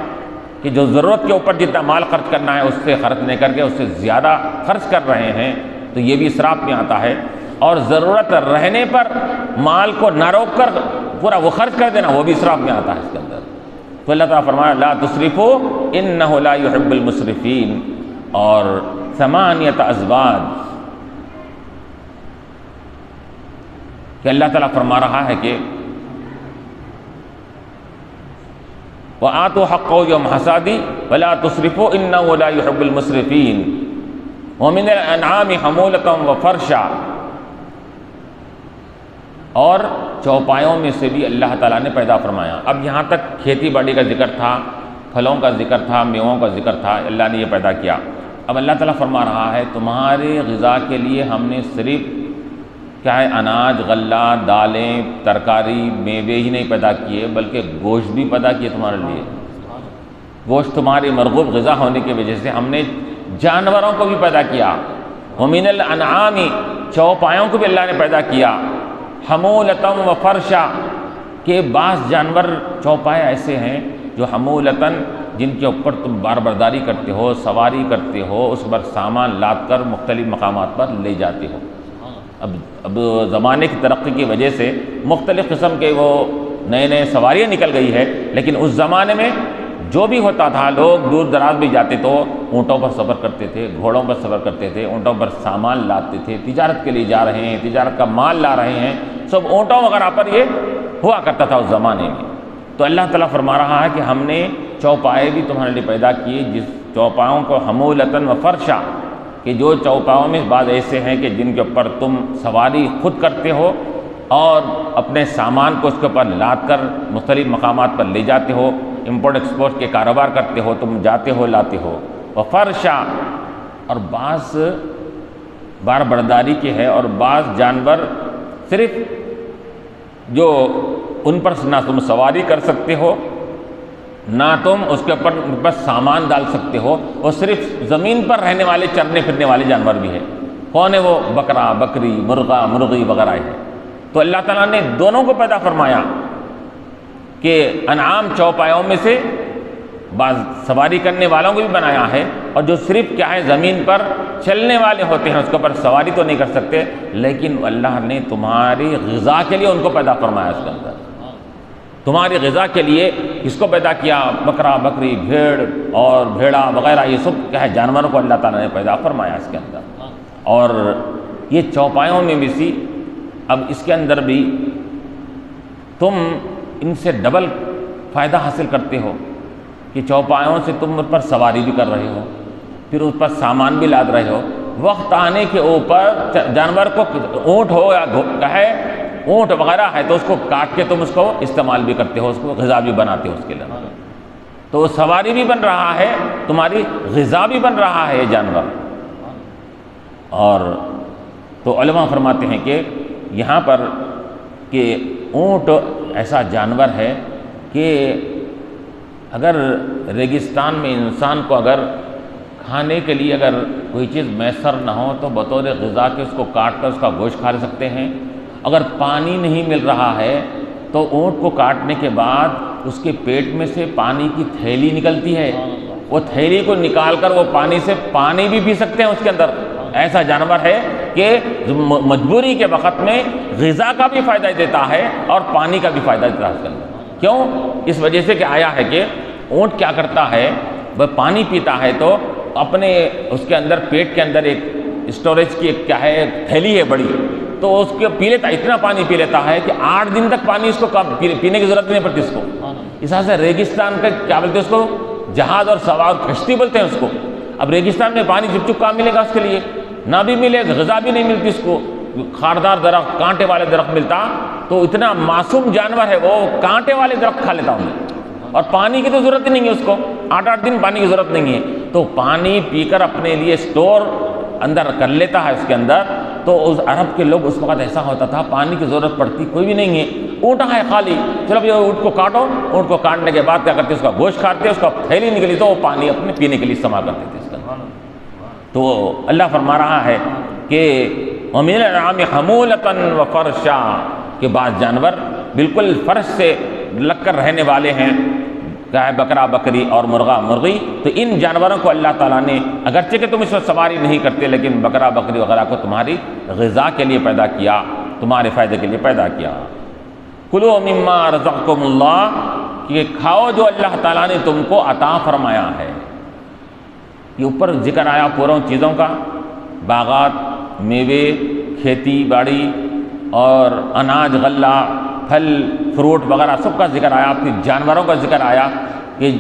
کہ جو ضرورت کے اوپر جتنا مال خرچ کرنا ہے اس سے خرچ نہیں کر کے اس سے زیادہ خرچ کر رہے ہیں، تو یہ بھی اسراف میں آتا ہے۔ اور ضرورت رہنے پر مال کو نہ روک کر پورا وہ خرچ کر دینا، وہ بھی اسراف میں آتا ہے اس کے اندر۔ تو اللہ تعالیٰ فرمایا لا تسرفوا انہ لا يحب المسرفین۔ اور 8 ازواج کہ اللہ تعالیٰ فرما رہا ہے کہ وَآتُوا حَقَّهُ يَوْمَ حَصَادِهِ وَلَا تُسْرِفُوا إِنَّهُ لَا يُحِبُّ الْمُسْرِفِينَ وَمِنَ الْأَنْعَامِ حَمُولَةً وَفَرْشًا۔ اور چوپایوں میں سے بھی اللہ تعالیٰ نے پیدا فرمایا۔ اب یہاں تک کھیتی باڑی کا ذکر تھا، پھلوں کا ذکر تھا، میووں کا ذکر تھا، اللہ نے یہ پیدا کیا۔ اب اللہ تعالیٰ فرما رہا ہے تمہارے غذا کے لیے ہم نے صرف کیا ہے اناج، غلہ، دالیں، ترکاری، میوے ہی نہیں پیدا کیے بلکہ گوشت بھی پیدا کیے تمہارے لیے۔ گوشت تمہاری مرغوب غذا ہونے کی وجہ سے ہم نے جانوروں کو بھی پیدا کیا۔ وَمِنَ الْأَنْعَامِ، چوپایوں کو بھی اللہ نے پیدا کیا۔ حمولتاً وفرشا، کہ بعض جانور چوپائے ایسے ہیں جو حمولتاً جن کے اوپر تم بار برداری کرتے ہو، سواری کرتے ہو، اس پر سامان لاد کر مختلف مقامات پر لے جاتے ہو۔ اب زمانے کی ترقی کی وجہ سے مختلف قسم کے وہ نئے سواریاں نکل گئی ہے، لیکن اس زمانے میں جو بھی ہوتا تھا، لوگ دور دراز بھی جاتے تو اونٹوں پر سفر کرتے تھے، گھوڑوں پر سفر کرتے تھے، اونٹوں پر سامان لاتے تھے، تجارت کے لیے جا رہے ہیں، تجارت کا مال لا رہے ہیں، سب اونٹوں وغیرہ پر یہ ہوا کرتا تھا اس زمانے میں۔ تو اللہ تعالیٰ فرما رہا ہے کہ ہم نے چوپائے بھی تمہارے لیے پیدا کیے، جس چوپاؤں کو حمولتاً وفرشا، کہ جو چوپاؤں میں بعض ایسے ہیں کہ جن کے اوپر تم سواری خود کرتے ہو اور اپنے سامان کو اس کے اوپر لاد کر مختلف مقامات پر لے جاتے ہو، امپورٹ ایکسپورٹ کے کاروبار کرتے ہو، تم جاتے ہو لاتے ہو۔ وفرشا، اور بعض بار برداری کے ہے، اور بعض جانور صرف جو ان پر نہ تم سواری کر سکتے ہو نہ تم اس کے اوپر بس سامان ڈال سکتے ہو، وہ صرف زمین پر رہنے والے چرنے پھرنے والے جانور بھی ہے۔ کون ہے وہ؟ بکرا، بکری، مرغا، مرغی وغیرہ ہے۔ تو اللہ تعالیٰ نے دونوں کو پیدا فرمایا کہ انعام چوپایوں میں سے بعض سواری کرنے والوں کو بھی بنایا ہے، اور جو صرف کیا ہے زمین پر چلنے والے ہوتے ہیں اس کے اوپر سواری تو نہیں کر سکتے، لیکن اللہ نے تمہاری غذا کے لیے ان کو پیدا فرمایا۔ اس کے اندر تمہاری غذا کے لیے کس کو پیدا کیا؟ بکرا، بکری، بھیڑ اور بھیڑا وغیرہ، یہ سب کیا ہے جانوروں کو اللہ تعالیٰ نے پیدا فرمایا اس کے اندر۔ اور یہ چوپایوں میں بھی سی، اب اس کے اندر بھی تم ان سے ڈبل فائدہ حاصل کرتے ہو، کہ چوپایوں سے تم اس پر سواری بھی کر رہے ہو، پھر اس پر سامان بھی لاد رہے ہو، وقت آنے کے اوپر جانور کو اونٹ ہو یا ہے اونٹ وغیرہ ہے تو اس کو کاٹ کے تم اس کو استعمال بھی کرتے ہو، اس کو غذا بھی بناتے ہو اس کے لیے، تو وہ سواری بھی بن رہا ہے، تمہاری غذا بھی بن رہا ہے یہ جانور۔ اور تو علماء فرماتے ہیں کہ یہاں پر کہ اونٹ ایسا جانور ہے کہ اگر ریگستان میں انسان کو اگر کھانے کے لیے اگر کوئی چیز میسر نہ ہو تو بطور غذا کے اس کو کاٹ کر اس کا گوشت کھا سکتے ہیں۔ اگر پانی نہیں مل رہا ہے تو اونٹ کو کاٹنے کے بعد اس کے پیٹ میں سے پانی کی تھیلی نکلتی ہے، وہ تھیلی کو نکال کر وہ پانی سے پانی بھی پی سکتے ہیں اس کے اندر۔ ایسا جانور ہے کہ مجبوری کے وقت میں غذا کا بھی فائدہ دیتا ہے اور پانی کا بھی فائدہ دیتا ہے اس کے اندر۔ کیوں؟ اس وجہ سے کہ آیا ہے کہ اونٹ کیا کرتا ہے، وہ پانی پیتا ہے تو اپنے اس کے اندر پیٹ کے اندر ایک اسٹوریج کی ایک کیا ہے تھیلی ہے بڑی، تو اس کے پی لیتا، اتنا پانی پی لیتا ہے کہ 8 دن تک پانی اس کو پینے کی ضرورت نہیں پڑتی اس کو۔ اس طرح سے ریگستان کا کیا بولتے ہیں اس کو، جہاز اور سوار کشتی بولتے ہیں اس کو۔ اب ریگستان میں پانی چپ چپ کہاں ملے گا اس کے لیے، نہ بھی ملے، غذا بھی نہیں ملتی اس کو، خاردار درخت کانٹے والے درخت ملتا تو اتنا معصوم جانور ہے وہ کانٹے والے درخت کھا لیتا ہوں، اور پانی کی تو ضرورت ہی نہیں ہے اس کو، 8 دن پانی کی ضرورت نہیں ہے، تو پانی پی کر اپنے لیے سٹور اندر کر لیتا ہے اس کے اندر۔ تو اس عرب کے لوگ اس وقت ایسا ہوتا تھا پانی کی ضرورت پڑتی کوئی بھی نہیں ہے، اونٹ ہے خالی، چلو یہ اونٹ کو کاٹو، اونٹ کو کاٹنے کے بعد کیا کرتے اس کا گوشت کھاتے، اس کا تھیلی نکلی تو وہ پانی اپنے پینے کے لیے استعمال کرتے تھے اس کا۔ تو اللہ فرما رہا ہے کہ وَمِنَ الْأَنْعَامِ حَمُولَةً وَفَرْشًا، کہ بعض جانور بالکل فرش سے لگ کر رہنے والے ہیں، چاہے بکرا بکری اور مرغا مرغی، تو ان جانوروں کو اللہ تعالیٰ نے اگرچہ کہ تم اس وقت سواری نہیں کرتے لیکن بکرا بکری وغیرہ کو تمہاری غذا کے لیے پیدا کیا، تمہارے فائدے کے لیے پیدا کیا۔ کُلُوا مِمَّا رَزَقَكُمُ اللَّهُ، کہ کھاؤ جو اللہ تعالیٰ نے تم کو عطا فرمایا ہے۔ یہ اوپر ذکر آیا پوروں چیزوں کا، باغات، میوے، کھیتی باڑی اور اناج غلہ، پھل فروٹ وغیرہ سب کا ذکر آیا، پھر جانوروں کا ذکر آیا کہ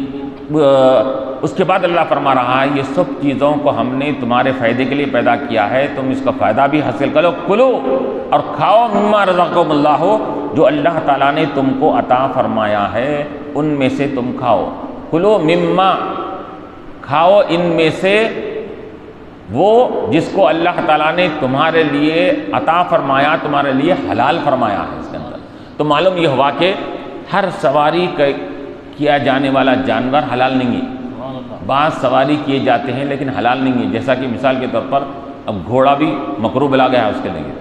اس کے بعد اللہ فرما رہا ہے یہ سب چیزوں کو ہم نے تمہارے فائدے کے لیے پیدا کیا ہے، تم اس کا فائدہ بھی حاصل کرو، کلو اور کھاؤ مما رزقکم اللہ، جو اللہ تعالیٰ نے تم کو عطا فرمایا ہے ان میں سے تم کھاؤ، کلو مما، کھاؤ ان میں سے وہ جس کو اللہ تعالیٰ نے تمہارے لیے عطا فرمایا، تمہارے لیے حلال فرمایا ہے اس کے اندر۔ تو معلوم یہ ہوا کہ ہر سواری کیا جانے والا جانور حلال نہیں ہے، بعض سواری کیے جاتے ہیں لیکن حلال نہیں ہے، جیسا کہ مثال کے طور پر اب گھوڑا بھی مکروہ بلا گیا ہے اس کے لیے،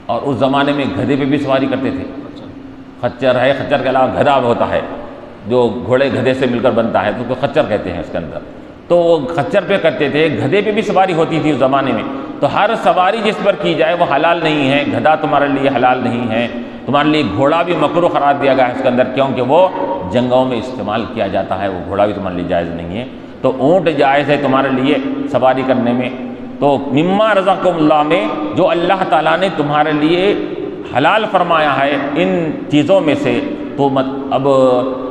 اور اس زمانے میں گدھے پہ بھی سواری کرتے تھے، خچر ہے، خچر کے علاوہ گدھا ہوتا ہے جو گھوڑے گدھے سے مل کر بنتا ہے تو اس کو خچر کہتے ہیں اس کے اندر، تو وہ خچر پہ کرتے تھے، گدھے پہ بھی سواری ہوتی تھی اس زمانے میں، تو ہر سواری جس پر کی جائے وہ حلال نہیں ہے، گدھا تمہارے لیے حلال نہیں ہے، تمہارے لیے گھوڑا بھی مکروہ قرار دیا گیا ہے اس کے اندر، کیونکہ وہ جنگوں میں استعمال کیا جاتا ہے، وہ گھوڑا بھی تمہارے لیے جائز نہیں ہے، تو اونٹ جائز ہے تمہارے لیے سواری کرنے میں۔ تو مما رزقکم اللہ میں جو اللہ تعالیٰ نے تمہارے لیے حلال فرمایا ہے ان چیزوں میں سے، تو اب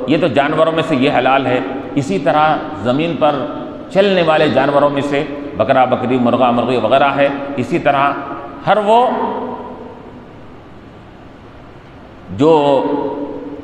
یہ تو جانوروں میں سے یہ حلال ہے، اسی طرح زمین پر چلنے والے جانوروں میں سے بکرا بکری مرغا مرغی وغیرہ ہے، اسی طرح ہر وہ جو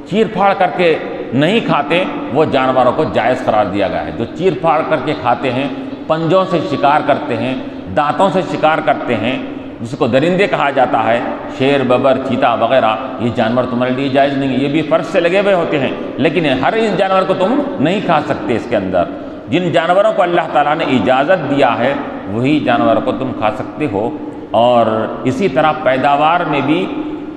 چیر پھاڑ کر کے نہیں کھاتے وہ جانوروں کو جائز قرار دیا گیا ہے، جو چیر پھاڑ کر کے کھاتے ہیں، پنجوں سے شکار کرتے ہیں، دانتوں سے شکار کرتے ہیں، جس کو درندے کہا جاتا ہے، شیر ببر چیتا وغیرہ، یہ جانور تمہارے لیے جائز نہیں ہے، یہ بھی فرض سے لگے ہوئے ہوتے ہیں، لیکن ہر اس جانور کو تم نہیں کھا سکتے اس کے اندر، جن جانوروں کو اللہ تعالیٰ نے اجازت دیا ہے وہی جانوروں کو تم کھا سکتے ہو۔ اور اسی طرح پیداوار میں بھی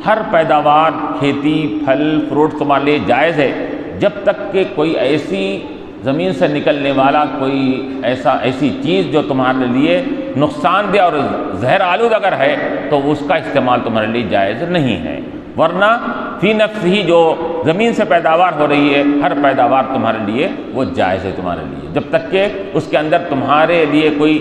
ہر پیداوار، کھیتی پھل فروٹ تمہارے لیے جائز ہے، جب تک کہ کوئی ایسی زمین سے نکلنے والا کوئی ایسی چیز جو تمہارے لیے نقصان دہ اور زہر آلود اگر ہے تو اس کا استعمال تمہارے لیے جائز نہیں ہے، ورنہ فی نفس ہی جو زمین سے پیداوار ہو رہی ہے ہر پیداوار تمہارے لیے وہ جائز ہے تمہارے لیے، جب تک کہ اس کے اندر تمہارے لیے کوئی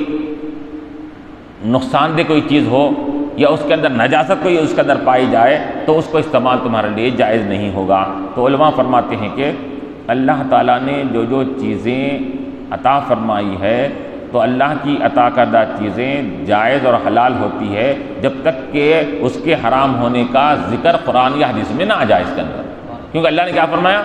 نقصان دہ کوئی چیز ہو یا اس کے اندر نجاست کوئی اس کے اندر پائی جائے تو اس کو استعمال تمہارے لیے جائز نہیں ہوگا۔ تو علماء فرماتے ہیں کہ اللہ تعالیٰ نے جو جو چیزیں عطا فرمائی ہے تو اللہ کی عطا کردہ چیزیں جائز اور حلال ہوتی ہے جب تک کہ اس کے حرام ہونے کا ذکر قرآن یا حدیث میں نہ آ جائے اس کے اندر، کیونکہ اللہ نے کیا فرمایا،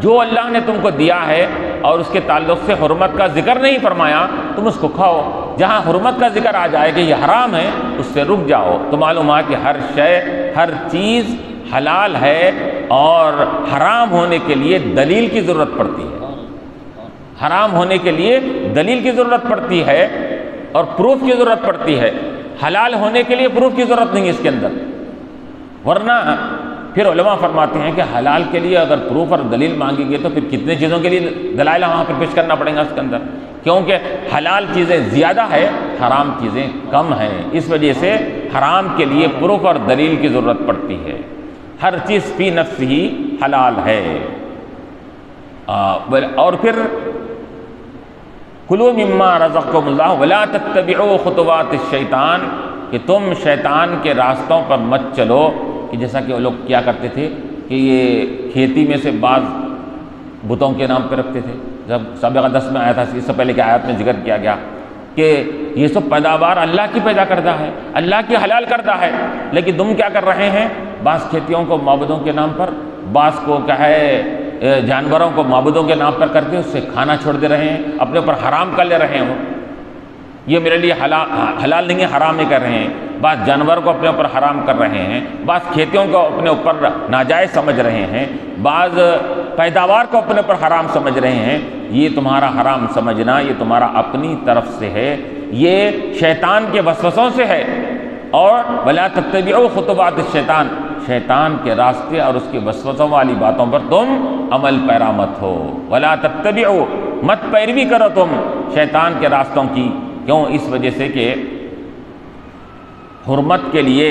جو اللہ نے تم کو دیا ہے اور اس کے تعلق سے حرمت کا ذکر نہیں فرمایا تم اس کو کھاؤ، جہاں حرمت کا ذکر آ جائے کہ یہ حرام ہے اس سے رک جاؤ۔ تو معلوم ہے کہ ہر شے، ہر چیز حلال ہے اور حرام ہونے کے لیے دلیل کی ضرورت پڑتی ہے، حرام ہونے کے لیے دلیل کی ضرورت پڑتی ہے اور پروف کی ضرورت پڑتی ہے، حلال ہونے کے لیے پروف کی ضرورت نہیں ہے اس کے اندر۔ ورنہ پھر علماء فرماتے ہیں کہ حلال کے لیے اگر پروف اور دلیل مانگیں گے تو پھر کتنے چیزوں کے لیے دلائل وہاں پہ پیش کرنا پڑے گا اس کے اندر، کیونکہ حلال چیزیں زیادہ ہے، حرام چیزیں کم ہیں، اس وجہ سے حرام کے لیے پروف اور دلیل کی ضرورت پڑتی ہے۔ ہر چیز فی نفس ہی حلال ہے۔ اور پھر کلوا مما رزقکم اللہ ولا تتبعوا خطوات الشیطان، کہ تم شیطان کے راستوں پر مت چلو، کہ جیسا کہ وہ لوگ کیا کرتے تھے کہ یہ کھیتی میں سے بعض بتوں کے نام پہ رکھتے تھے۔ جب سابقہ 10 میں آیا تھا، اس سے پہلے کہ آیات میں ذکر کیا گیا کہ یہ سب پیداوار اللہ کی پیدا کردہ ہے، اللہ کی حلال کردہ ہے، لیکن تم کیا کر رہے ہیں، بعض کھیتیوں کو معبودوں کے نام پر، بعض کو کیا ہے جانوروں کو معبودوں کے نام پر کر کے اس سے کھانا چھوڑ دے رہے ہیں، اپنے اوپر حرام کر لے رہے ہیں، یہ میرے لیے حلال نہیں ہے، حرام نہیں کر رہے ہیں۔ بعض جانور کو اپنے اوپر حرام کر رہے ہیں، بعض کھیتیوں کو اپنے اوپر ناجائز سمجھ رہے ہیں، بعض پیداوار کو اپنے اوپر حرام سمجھ رہے ہیں۔ یہ تمہارا حرام سمجھنا یہ تمہارا اپنی طرف سے ہے، یہ شیطان کے وسوسوں سے ہے۔ اور ولا تتبعوا خطوات الشیطان، شیطان کے راستے اور اس کے وسوسوں والی باتوں پر تم عمل پیرا مت ہو۔ ولا تتبعوا، مت پیروی کرو تم شیطان کے راستوں کی، کیوں؟ اس وجہ سے کہ حرمت کے لیے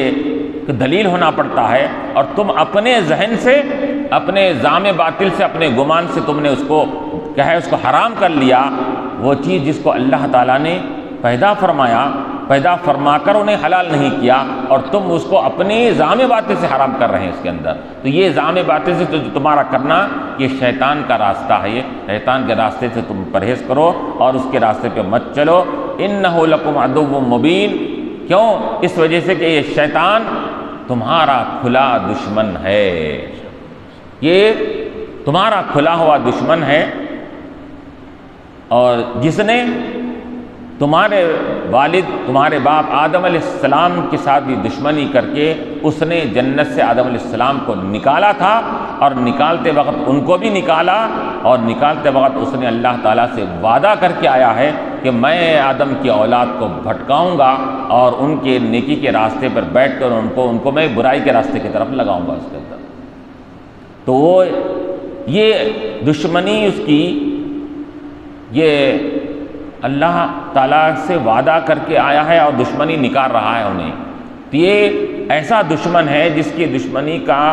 دلیل ہونا پڑتا ہے، اور تم اپنے ذہن سے، اپنے ظام باطل سے، اپنے گمان سے تم نے اس کو کیا ہے، اس کو حرام کر لیا۔ وہ چیز جس کو اللہ تعالیٰ نے پیدا فرمایا، پیدا فرما کر انہیں حلال نہیں کیا، اور تم اس کو اپنی ظام باطل سے حرام کر رہے ہیں اس کے اندر۔ تو یہ ظام باطل سے جو تمہارا کرنا یہ شیطان کا راستہ ہے، یہ شیطان کے راستے سے تم پرہیز کرو اور اس کے راستے پہ مت چلو۔ انہ لکم عدو مبین، کیوں؟ اس وجہ سے کہ یہ شیطان تمہارا کھلا دشمن ہے، یہ تمہارا کھلا ہوا دشمن ہے، اور جس نے تمہارے والد، تمہارے باپ آدم علیہ السلام کے ساتھ بھی دشمنی کر کے اس نے جنت سے آدم علیہ السلام کو نکالا تھا، اور نکالتے وقت ان کو بھی نکالا، اور نکالتے وقت اس نے اللہ تعالیٰ سے وعدہ کر کے آیا ہے کہ میں آدم کی اولاد کو بھٹکاؤں گا اور ان کے نیکی کے راستے پر بیٹھ کر ان کو میں برائی کے راستے کی طرف لگاؤں گا اس کے اندر۔ تو وہ یہ دشمنی اس کی، یہ اللہ تعالیٰ سے وعدہ کر کے آیا ہے اور دشمنی نکال رہا ہے انہیں۔ تو یہ ایسا دشمن ہے جس کی دشمنی کا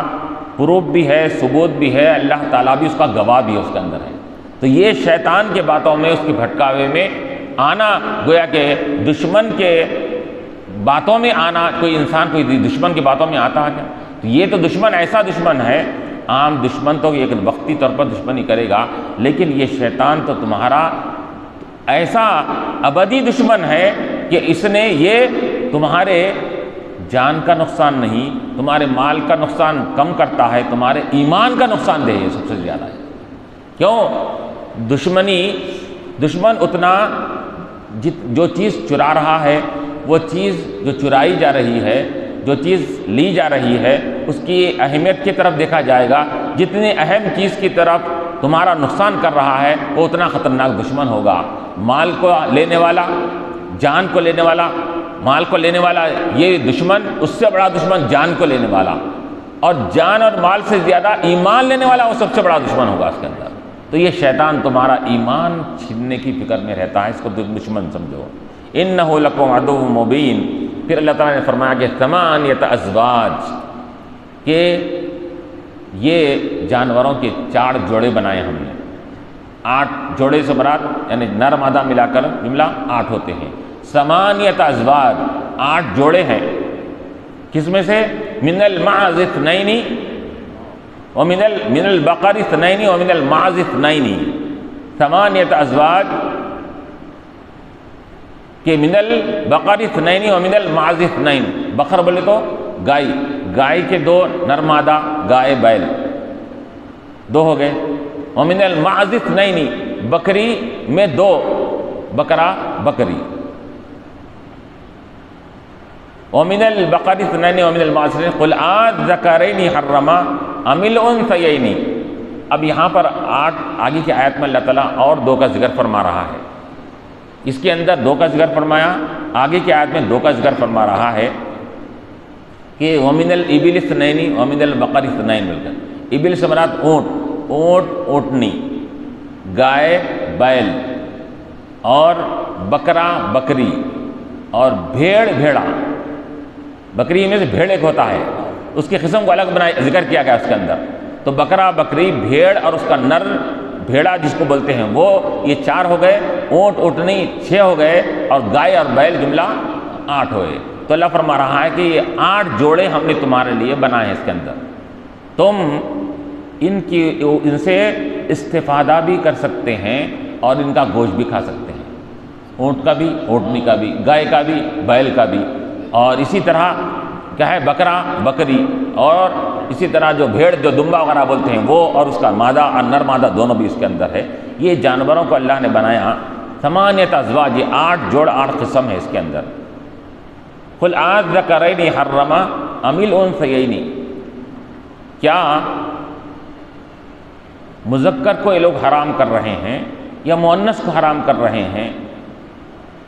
پروف بھی ہے، ثبوت بھی ہے، اللہ تعالیٰ بھی اس کا گواہ بھی اس کے اندر ہے۔ تو یہ شیطان کے باتوں میں، اس کے بھٹکاوے میں آنا، گویا کہ دشمن کے باتوں میں آنا، کوئی انسان کوئی دشمن کی باتوں میں آتا ہے کیا؟ تو یہ تو دشمن ایسا دشمن ہے، عام دشمن تو ایک وقتی طور پر دشمنی کرے گا، لیکن یہ شیطان تو تمہارا ایسا ابدی دشمن ہے کہ اس نے یہ تمہارے جان کا نقصان نہیں، تمہارے مال کا نقصان کم کرتا ہے، تمہارے ایمان کا نقصان دہ ہے سب سے زیادہ ہے۔ کیوں؟ دشمن اتنا جو چیز چرا رہا ہے، وہ چیز جو چرائی جا رہی ہے، جو چیز لی جا رہی ہے، اس کی اہمیت کی طرف دیکھا جائے گا، جتنی اہم چیز کی طرف تمہارا نقصان کر رہا ہے وہ اتنا خطرناک دشمن ہوگا۔ مال کو لینے والا، جان کو لینے والا، مال کو لینے والا یہ دشمن، اس سے بڑا دشمن جان کو لینے والا، اور جان اور مال سے زیادہ ایمان لینے والا وہ سب سے بڑا دشمن ہوگا اس کے اندر۔ تو یہ شیطان تمہارا ایمان چھیننے کی فکر میں رہتا ہے، اس کو دشمن سمجھو۔ انہ لکم عدو مبین۔ پھر اللہ تعالیٰ نے فرمایا کہ ثمانیۃ ازواج، کہ یہ جانوروں کے 4 جوڑے بنائے ہم نے۔ 8 جوڑے سے مراد یعنی نر مادہ ملا کر جملہ 8 ہوتے ہیں۔ ثمانیۃ ازواج، 8 جوڑے ہیں، کس میں سے؟ من المعز اثنین من البقر اثنین ومن المعز اثنین، 8 ازواج کہ من البقر اثنین ومن المعز اثنین، بقر بولے تو گائے کے 2 نر مادہ، گائے بیل 2 ہو گئے، ومن المعز اثنین، بکری میں 2، بکرا بکری، ومن البقر اثنین ومن المعز اثنین قل الذکرین حرم ام الانثیین۔ اب یہاں پر آگے کی آیت میں اللہ تعالیٰ اور 2 کا ذکر فرما رہا ہے، اس کے اندر 2 کا ذکر فرمایا، آگے کی آیت میں 2 کا ذکر فرما رہا ہے کہ ومن الابل اثنین ومن البقر اثنین، مل کر ابل سے مراد اونٹ اونٹنی، گائے بیل، اور بکرا بکری، اور بھیڑ بھیڑا، بکری میں سے بھیڑ ایک ہوتا ہے، اس کی قسم کو الگ ذکر کیا گیا اس کے اندر، تو بکرا بکری بھیڑ اور اس کا نر بھیڑا جس کو بولتے ہیں وہ، یہ 4 ہو گئے، اونٹ اونٹنی 6 ہو گئے، اور گائے اور بیل جملہ 8 ہوئے۔ تو اللہ فرما رہا ہے کہ یہ 8 جوڑے ہم نے تمہارے لیے بنائے ہیں، اس کے اندر تم ان سے استفادہ بھی کر سکتے ہیں اور ان کا گوشت بھی کھا سکتے ہیں، اونٹ کا بھی، اونٹنی کا بھی، گائے کا بھی، بیل کا بھی، اور اسی طرح کیا ہے بکرا بکری، اور اسی طرح جو بھیڑ جو دمبا وغیرہ بولتے ہیں وہ، اور اس کا مادہ اور نر مادہ دونوں بھی اس کے اندر ہے۔ یہ جانوروں کو اللہ نے بنایا 8 ازواج، یہ 8 جوڑ 8 قسم ہے اس کے اندر۔ قل الذکرین حرم ام الانثیین، کیا مذکر کو یہ لوگ حرام کر رہے ہیں یا مؤنث کو حرام کر رہے ہیں؟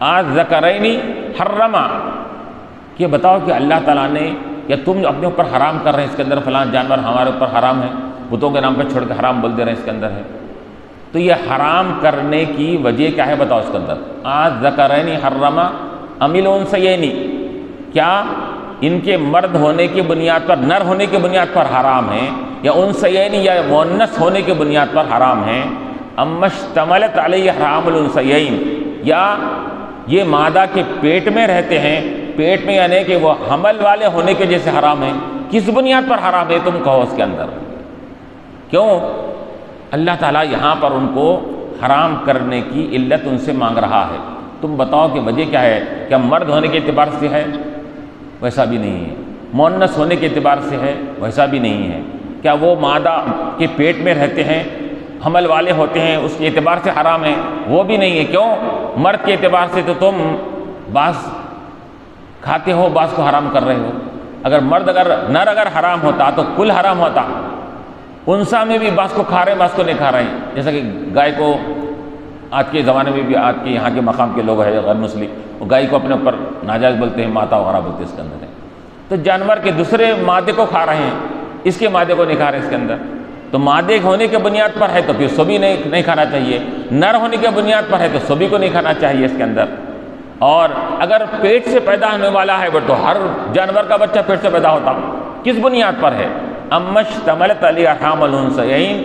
الذکرین حرم، کہ بتاؤ کہ اللہ تعالیٰ نے، یا تم اپنے اوپر حرام کر رہے ہیں اس کے اندر فلاں جانور ہمارے اوپر حرام ہے، بتوں کے نام پہ چھوڑ کے حرام بول دے رہے ہیں اس کے اندر ہے، تو یہ حرام کرنے کی وجہ کیا ہے بتاؤ اس کے اندر؟ الذکرین حرم ام الانثیین، کیا ان کے مرد ہونے کی بنیاد پر، نر ہونے کی بنیاد پر حرام ہیں، یا انثیین یا مؤنث ہونے کی بنیاد پر حرام ہیں؟ ام اشتملت علیہ حرام الانثیین، یا یہ مادہ کے پیٹ میں رہتے ہیں، پیٹ میں یعنی کہ وہ حمل والے ہونے کے جیسے حرام ہیں، کس بنیاد پر حرام ہے تم کہو اس کے اندر؟ کیوں اللہ تعالیٰ یہاں پر ان کو حرام کرنے کی علت ان سے مانگ رہا ہے؟ تم بتاؤ کہ وجہ کیا ہے؟ کیا مرد ہونے کے اعتبار سے ہے؟ ویسا بھی نہیں ہے۔ مؤنث ہونے کے اعتبار سے ہے؟ ویسا بھی نہیں ہے۔ کیا وہ مادہ کے پیٹ میں رہتے ہیں، حمل والے ہوتے ہیں، اس کے اعتبار سے حرام ہے؟ وہ بھی نہیں ہے۔ کیوں؟ مرد کے اعتبار سے تو تم بعض کھاتے ہو، بعض کو حرام کر رہے ہو۔ اگر نر اگر حرام ہوتا تو کل حرام ہوتا، انسا میں بھی بعض کو کھا رہے ہیں، بعض کو نہیں کھا رہے ہیں۔ جیسا کہ گائے کو آج کے زمانے میں بھی، آج کے یہاں کے مقام کے لوگ ہیں غیر مسلم، وہ گائے کو اپنے اوپر ناجائز بولتے ہیں، ماتا وغیرہ بولتے ہیں اس کے اندر ہے، تو جانور کے دوسرے مادے کو کھا رہے ہیں، اس کے مادے کو نہیں کھا رہے اس کے اندر، تو مادے ہونے کے بنیاد پر ہے تو پھر سبھی نہیں کھانا چاہیے، نر ہونے کے بنیاد پر ہے تو سبھی کو نہیں کھانا چاہیے اس کے اندر۔ اور اگر پیٹ سے پیدا ہونے والا ہے تو ہر جانور کا بچہ پیٹ سے پیدا ہوتا، کس بنیاد پر ہے؟ ام اشتملت علی ارحام الانثیین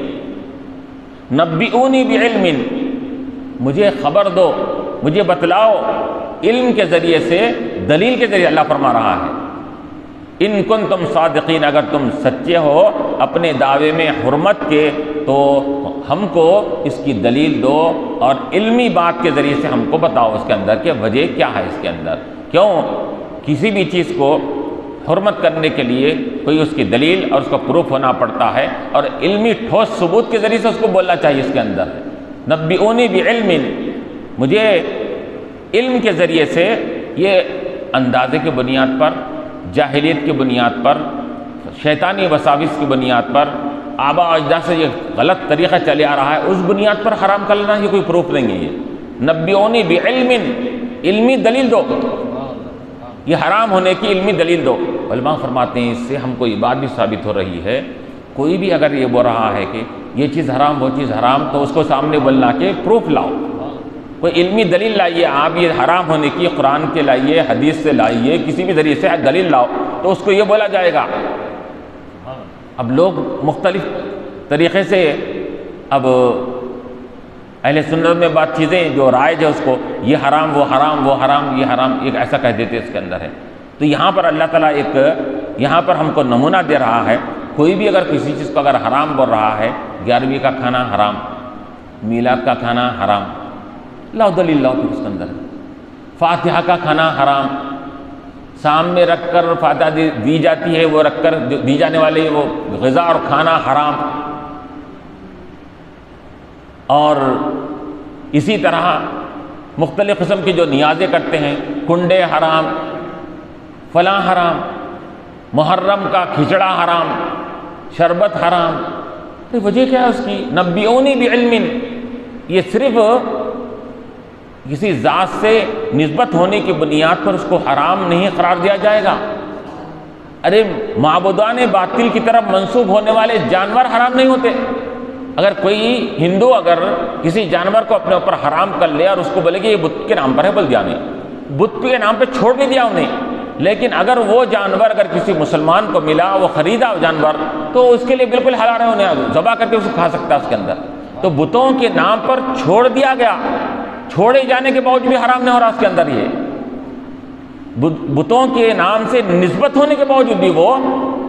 نبئونی بعلم، مجھے خبر دو، مجھے بتلاؤ علم کے ذریعے سے، دلیل کے ذریعے اللہ فرما رہا ہے، ان کنتم صادقین، اگر تم سچے ہو اپنے دعوے میں حرمت کے تو ہم کو اس کی دلیل دو، اور علمی بات کے ذریعے سے ہم کو بتاؤ اس کے اندر کہ وجہ کیا ہے اس کے اندر۔ کیوں کسی بھی چیز کو حرمت کرنے کے لیے کوئی اس کی دلیل اور اس کا پروف ہونا پڑتا ہے، اور علمی ٹھوس ثبوت کے ذریعے سے اس کو بولنا چاہیے اس کے اندر۔ نبئونی بعلم، مجھے علم کے ذریعے سے، یہ اندازے کی بنیاد پر، جاہلیت کی بنیاد پر، شیطانی وساوس کی بنیاد پر، آبا و اجداد سے یہ غلط طریقہ چلے آ رہا ہے، اس بنیاد پر حرام کر لینا یہ کوئی پروف نہیں ہے۔ یہ نبئونی بعلم، علمی دلیل دو، یہ حرام ہونے کی علمی دلیل دو۔ علماء فرماتے ہیں اس سے ہم کو یہ بات بھی ثابت ہو رہی ہے، کوئی بھی اگر یہ بول رہا ہے کہ یہ چیز حرام وہ چیز حرام، تو اس کو سامنے بولنا کہ پروف لاؤ، کوئی علمی دلیل لائیے، آپ یہ حرام ہونے کی قرآن کے لائیے، حدیث سے لائیے، کسی بھی ذریعے سے دلیل لاؤ تو اس کو یہ بولا جائے گا۔ اب لوگ مختلف طریقے سے، اب اہل سنت میں بات چیزیں جو رائج ہے اس کو، یہ حرام وہ حرام وہ حرام یہ حرام، ایک ایسا کہہ دیتے اس کے اندر ہے۔ تو یہاں پر اللہ تعالیٰ ایک، یہاں پر ہم کو نمونہ دے رہا ہے کوئی بھی اگر کسی چیز کو اگر حرام بول رہا ہے، 11ویں کا کھانا حرام، میلاد کا کھانا حرام، لا دلیل لا پھر اس کے اندر، فاتحہ کا کھانا حرام، سامنے رکھ کر فاتحہ دی جاتی ہے، وہ رکھ کر دی جانے والی وہ غذا اور کھانا حرام، اور اسی طرح مختلف قسم کی جو نیازیں کرتے ہیں، کنڈے حرام، فلاں حرام، محرم کا کھچڑا حرام، شربت حرام۔ تو وجہ کیا ہے اس کی؟ نبئونی بعلم، یہ صرف کسی ذات سے نسبت ہونے کی بنیاد پر اس کو حرام نہیں قرار دیا جائے گا۔ ارے معبودان باطل کی طرف منسوب ہونے والے جانور حرام نہیں ہوتے۔ اگر کوئی ہندو اگر کسی جانور کو اپنے اوپر حرام کر لے اور اس کو بولے کہ یہ بت کے نام پر ہے، بول دیا نہیں، بت کے نام پہ چھوڑ بھی دیا انہیں، لیکن اگر وہ جانور اگر کسی مسلمان کو ملا، وہ خریدا جانور، تو اس کے لیے بالکل حلال ہے، انہیں ذبح کر کے اسے کھا سکتا ہے اس کے اندر۔ تو بتوں کے نام پر چھوڑ دیا گیا، چھوڑے جانے کے باوجود بھی حرام نہیں ہو رہا اس کے اندر۔ یہ بتوں کے نام سے نسبت ہونے کے باوجود بھی وہ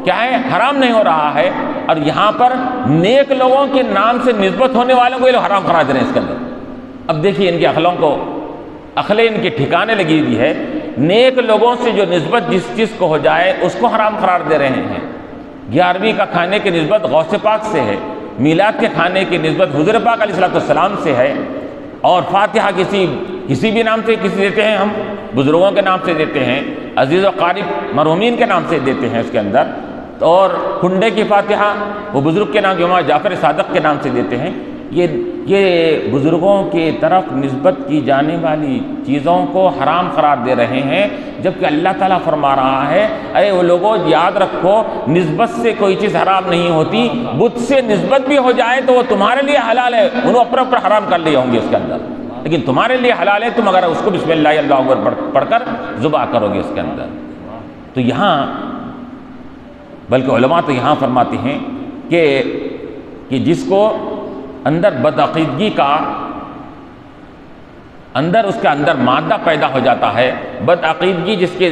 کیا ہے؟ حرام نہیں ہو رہا ہے۔ اور یہاں پر نیک لوگوں کے نام سے نسبت ہونے والوں کو یہ لوگ حرام قرار دے رہے ہیں اس کے اندر۔ اب دیکھیے ان کی عقلیں ان کے ٹھکانے لگی ہوئی ہے۔ نیک لوگوں سے جو نسبت جس چیز کو ہو جائے اس کو حرام قرار دے رہے ہیں۔ 11ویں کا کھانے کی نسبت غوث پاک سے ہے، میلاد کے کھانے کی نسبت حضور پاک علیہ السلام سے ہے، اور فاتحہ کسی بھی نام سے کسی دیتے ہیں، ہم بزرگوں کے نام سے دیتے ہیں، عزیز و قارب مرحومین کے نام سے دیتے ہیں اس کے اندر، اور کنڈے کی فاتحہ وہ بزرگ کے نام جو امام جعفر صادق کے نام سے دیتے ہیں۔ یہ بزرگوں کی طرف نسبت کی جانے والی چیزوں کو حرام قرار دے رہے ہیں، جبکہ اللہ تعالیٰ فرما رہا ہے اے وہ لوگوں یاد رکھو نسبت سے کوئی چیز حرام نہیں ہوتی، بت سے نسبت بھی ہو جائے تو وہ تمہارے لیے حلال ہے، انہوں اپنے اوپر حرام کر لیے ہوں گے اس کے اندر، لیکن تمہارے لیے حلال ہے تم اگر اس کو بسم اللہ اللہ اکبر پڑھ کر ذبح کرو گے اس کے اندر۔ تو یہاں بلکہ علماء تو یہاں فرماتے ہیں کہ جس کو اندر بدعقیدگی کا اس کے اندر مادہ پیدا ہو جاتا ہے، بدعقیدگی جس کے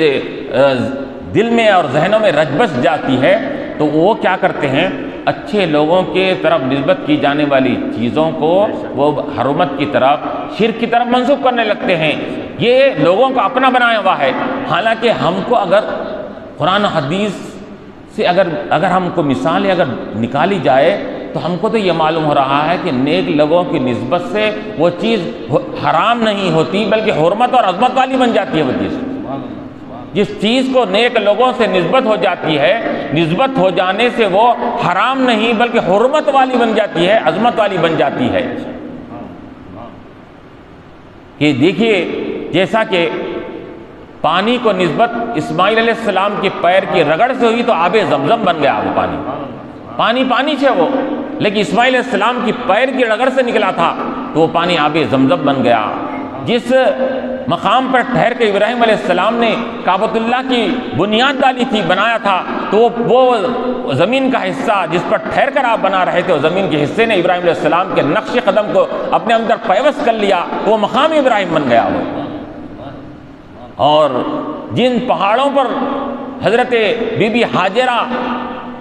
دل میں اور ذہنوں میں رچ بس جاتی ہے، تو وہ کیا کرتے ہیں؟ اچھے لوگوں کے طرف نسبت کی جانے والی چیزوں کو وہ حرمت کی طرف، شرک کی طرف منسوب کرنے لگتے ہیں۔ یہ لوگوں کا اپنا بنایا ہوا ہے، حالانکہ ہم کو اگر قرآن و حدیث سے اگر ہم کو مثالیں اگر نکالی جائے تو ہم کو تو یہ معلوم ہو رہا ہے کہ نیک لوگوں کی نسبت سے وہ چیز حرام نہیں ہوتی بلکہ حرمت اور عظمت والی بن جاتی ہے۔ وہ چیز جس چیز کو نیک لوگوں سے نسبت ہو جاتی ہے، نسبت ہو جانے سے وہ حرام نہیں بلکہ حرمت والی بن جاتی ہے، عظمت والی بن جاتی ہے۔ کہ دیکھیے جیسا کہ پانی کو نسبت اسماعیل علیہ السلام کے پیر کی رگڑ سے ہوئی تو آب زمزم بن گیا، وہ پانی سے وہ، لیکن اسماعیل علیہ السلام کی پیر کی رگڑ سے نکلا تھا تو وہ پانی آب زمزم بن گیا۔ جس مقام پر ٹھہر کے ابراہیم علیہ السلام نے کعبۃ اللہ کی بنیاد ڈالی تھی، بنایا تھا، تو وہ زمین کا حصہ جس پر ٹھہر کر آپ بنا رہے تھے، وہ زمین کے حصے نے ابراہیم علیہ السلام کے نقش قدم کو اپنے اندر پیوست کر لیا، وہ مقام ابراہیم بن گیا وہ۔ اور جن پہاڑوں پر حضرت بی بی ہاجرہ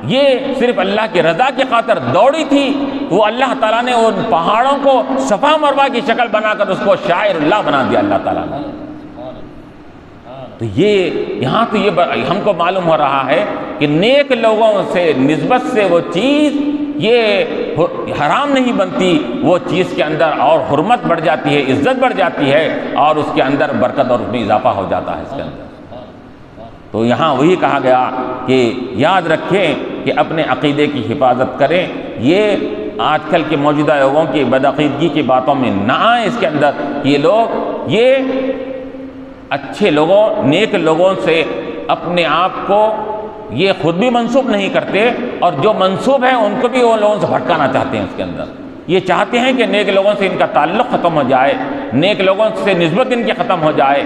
یہ صرف اللہ کی رضا کی خاطر دوڑی تھی، وہ اللہ تعالیٰ نے ان پہاڑوں کو صفا مروہ کی شکل بنا کر اس کو شاعر اللہ بنا دیا اللہ تعالیٰ نے۔ تو یہاں تو یہ ہم کو معلوم ہو رہا ہے کہ نیک لوگوں سے نسبت سے وہ چیز یہ حرام نہیں بنتی، وہ چیز کے اندر اور حرمت بڑھ جاتی ہے، عزت بڑھ جاتی ہے، اور اس کے اندر برکت اور اس میں اضافہ ہو جاتا ہے اس کے اندر۔ تو یہاں وہی کہا گیا کہ یاد رکھیں کہ اپنے عقیدے کی حفاظت کریں، یہ آج کل کے موجودہ لوگوں کی بدعقیدگی کی باتوں میں نہ آئیں اس کے اندر، کہ یہ لوگ یہ اچھے لوگوں نیک لوگوں سے اپنے آپ کو یہ خود بھی منسوب نہیں کرتے، اور جو منسوب ہیں ان کو بھی وہ لوگوں سے بھٹکانا چاہتے ہیں اس کے اندر۔ یہ چاہتے ہیں کہ نیک لوگوں سے ان کا تعلق ختم ہو جائے، نیک لوگوں سے نسبت ان کی ختم ہو جائے،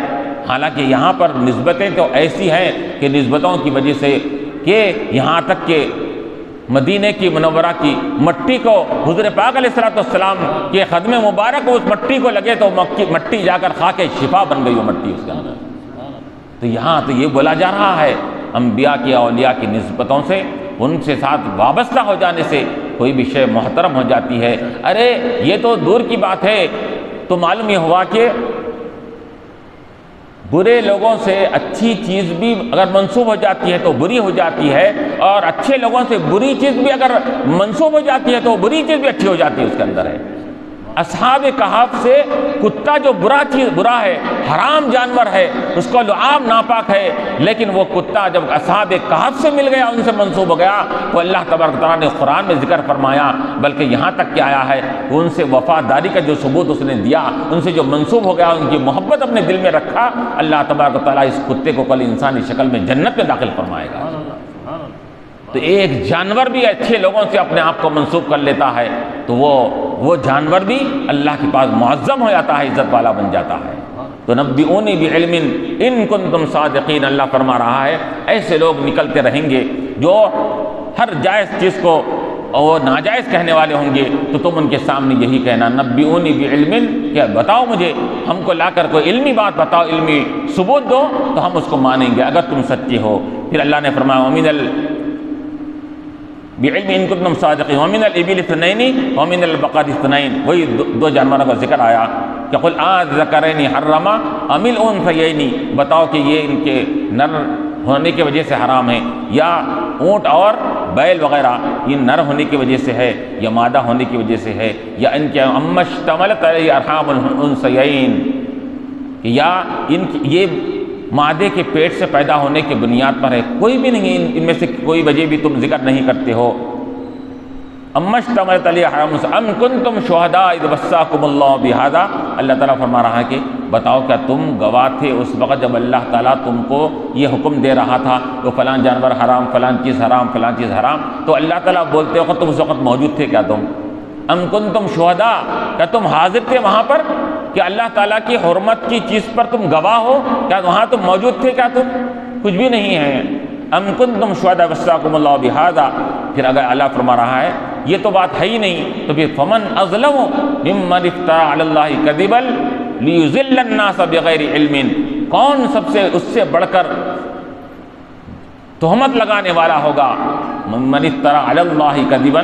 حالانکہ یہاں پر نسبتیں تو ایسی ہیں کہ نسبتوں کی وجہ سے کہ یہاں تک کہ مدینہ کی منورہ کی مٹی کو حضور پاک علیہ السلام کے قدم مبارک اس مٹی کو لگے تو مٹی جا کر خاک شفا بن گئی وہ مٹی اس کے اندر۔ تو یہاں تو یہ بولا جا رہا ہے انبیاء کی اولیاء کی نسبتوں سے ان سے ساتھ وابستہ ہو جانے سے کوئی بھی شے محترم ہو جاتی ہے۔ ارے یہ تو دور کی بات ہے، تو معلوم یہ ہوا کہ برے لوگوں سے اچھی چیز بھی اگر منسوب ہو جاتی ہے تو بری ہو جاتی ہے، اور اچھے لوگوں سے بری چیز بھی اگر منسوب ہو جاتی ہے تو بری چیز بھی اچھی ہو جاتی ہے، اس کے اندر ہے۔ اصحاب کہف سے کتا جو برا ہے، حرام جانور ہے، اس کو لعاب ناپاک ہے، لیکن وہ کتا جب اصحاب کہف سے مل گیا، ان سے منسوب ہو گیا، تو اللہ تبارک تعالیٰ نے قرآن میں ذکر فرمایا، بلکہ یہاں تک کہ آیا ہے کہ ان سے وفاداری کا جو ثبوت اس نے دیا، ان سے جو منسوب ہو گیا، ان کی محبت اپنے دل میں رکھا، اللہ تبارک تعالیٰ اس کتے کو کل انسانی شکل میں جنت میں داخل فرمائے گا۔ تو ایک جانور بھی اچھے لوگوں سے اپنے آپ کو منسوب کر لیتا ہے تو وہ جانور بھی اللہ کے پاس معظم ہو جاتا ہے، عزت والا بن جاتا ہے۔ تو نبئونی بعلم ان کنتم صادقین، اللہ فرما رہا ہے ایسے لوگ نکلتے رہیں گے جو ہر جائز چیز کو اور ناجائز کہنے والے ہوں گے، تو تم ان کے سامنے یہی کہنا نبئونی بعلم، کہ بتاؤ مجھے، ہم کو لا کر کوئی علمی بات بتاؤ، علمی ثبوت دو تو ہم اس کو مانیں گے اگر تم سچے ہو۔ پھر اللہ نے فرمایا بعلم ان کنتم صادقین ومن الابل اثنین ومن البقر اثنین، وہی دو جانوروں کا ذکر آیا کہ قل اذکرین حرم ام الانثیین، بتاؤ کہ یہ ان کے نر ہونے کی وجہ سے حرام ہے یا اونٹ اور بیل وغیرہ یہ نر ہونے کی وجہ سے ہے یا مادہ ہونے کی وجہ سے ہے، یا ان کے اما اشتملت علیہ ارحام الانثیین، یا یہ مادے کے پیٹ سے پیدا ہونے کی بنیاد پر ہے، کوئی بھی نہیں ان میں سے کوئی وجہ بھی تم ذکر نہیں کرتے ہو۔ اما اشتملت علیہ ارحام ام کنتم شہداء اذ وصاکم اللہ بہذا، اللہ تعالیٰ فرما رہا ہے کہ بتاؤ کیا تم گواہ تھے اس وقت جب اللہ تعالیٰ تم کو یہ حکم دے رہا تھا کہ فلاں جانور حرام، فلاں چیز حرام، فلاں چیز حرام، تو اللہ تعالیٰ بولتے وقت تم اس وقت موجود تھے کیا تم؟ ام کنتم شہداء، کیا تم حاضر تھے وہاں پر کہ اللہ تعالیٰ کی حرمت کی چیز پر تم گواہ ہو؟ کیا وہاں تم موجود تھے؟ کیا تم کچھ بھی نہیں ہے۔ ام کنتم شہداء وصاکم اللہ بہذا، پھر اگر اللہ فرما رہا ہے یہ تو بات ہے ہی نہیں، تو پھر فمن اظلم ممن افترى علی اللہ کذبا لیضل الناس بغیر علم، کون سب سے اس سے بڑھ کر تہمت لگانے والا ہوگا؟ ممن افترى علی اللہ کذبا،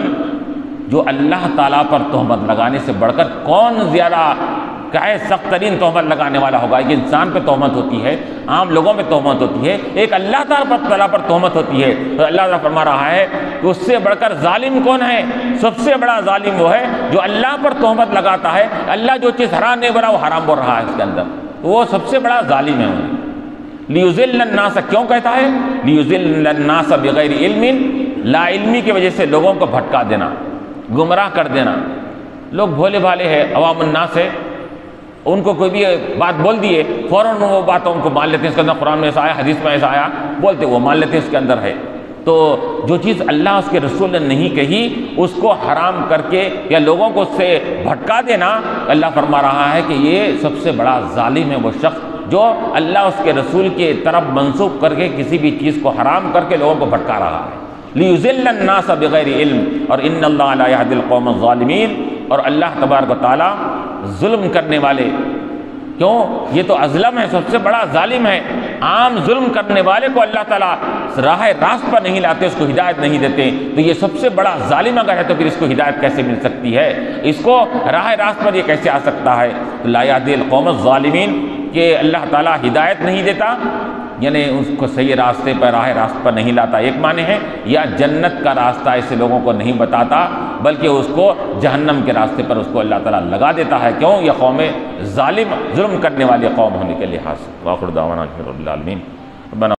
جو اللہ تعالیٰ پر تہمت لگانے سے بڑھ کر کون زیادہ سخت ترین تہمت لگانے والا ہوگا؟ ایک انسان پہ تہمت ہوتی ہے، عام لوگوں پہ تہمت ہوتی ہے، ایک اللہ تعالیٰ پر تہمت ہوتی ہے، تو اللہ تعالیٰ فرما رہا ہے کہ اس سے بڑھ کر ظالم کون ہے؟ سب سے بڑا ظالم وہ ہے جو اللہ پر تہمت لگاتا ہے، اللہ جو چیز حرام نہیں بولا وہ حرام بول رہا ہے اس کے اندر، تو وہ سب سے بڑا ظالم ہے۔ لیضل الناس کیوں کہتا ہے؟ لیضل الناس بغیر علم، لا علمی کی وجہ سے لوگوں کو بھٹکا دینا، گمراہ کر دینا۔ لوگ بھولے بھالے ہیں، عوام الناس ہے، ان کو کوئی بھی بات بول دیے فوراً وہ باتوں کو مان لیتے ہیں، اس کے اندر قرآن میں ایسا آیا، حدیث میں ایسا آیا، بولتے وہ مان لیتے ہیں اس کے اندر ہے۔ تو جو چیز اللہ اس کے رسول نے نہیں کہی اس کو حرام کر کے یا لوگوں کو اس سے بھٹکا دینا، اللہ فرما رہا ہے کہ یہ سب سے بڑا ظالم ہے وہ شخص جو اللہ اس کے رسول کے طرف منسوخ کر کے کسی بھی چیز کو حرام کر کے لوگوں کو بھٹکا رہا ہے۔ لیضل الناس بغیر علم، اور ان اللہ لا یہدی القوم الظالمین، اور اللہ تبارک و تعالیٰ ظلم کرنے والے، کیوں؟ یہ تو اظلم ہے، سب سے بڑا ظالم ہے، عام ظلم کرنے والے کو اللہ تعالیٰ راہ راست پر نہیں لاتے، اس کو ہدایت نہیں دیتے، تو یہ سب سے بڑا ظالم اگر ہے تو پھر اس کو ہدایت کیسے مل سکتی ہے؟ اس کو راہ راست پر یہ کیسے آ سکتا ہے؟ لا یہدی القوم الظالمین، کہ اللہ تعالیٰ ہدایت نہیں دیتا یعنی اس کو صحیح راستے پر، راہ راست پر نہیں لاتا، ایک معنی ہے، یا جنت کا راستہ ایسے لوگوں کو نہیں بتاتا بلکہ اس کو جہنم کے راستے پر اس کو اللہ تعالیٰ لگا دیتا ہے۔ کیوں؟ یہ قوم ظالم، ظلم کرنے والی قوم ہونے کے لحاظ سے۔ وآخر دعوانا الحمد للہ رب العالمین۔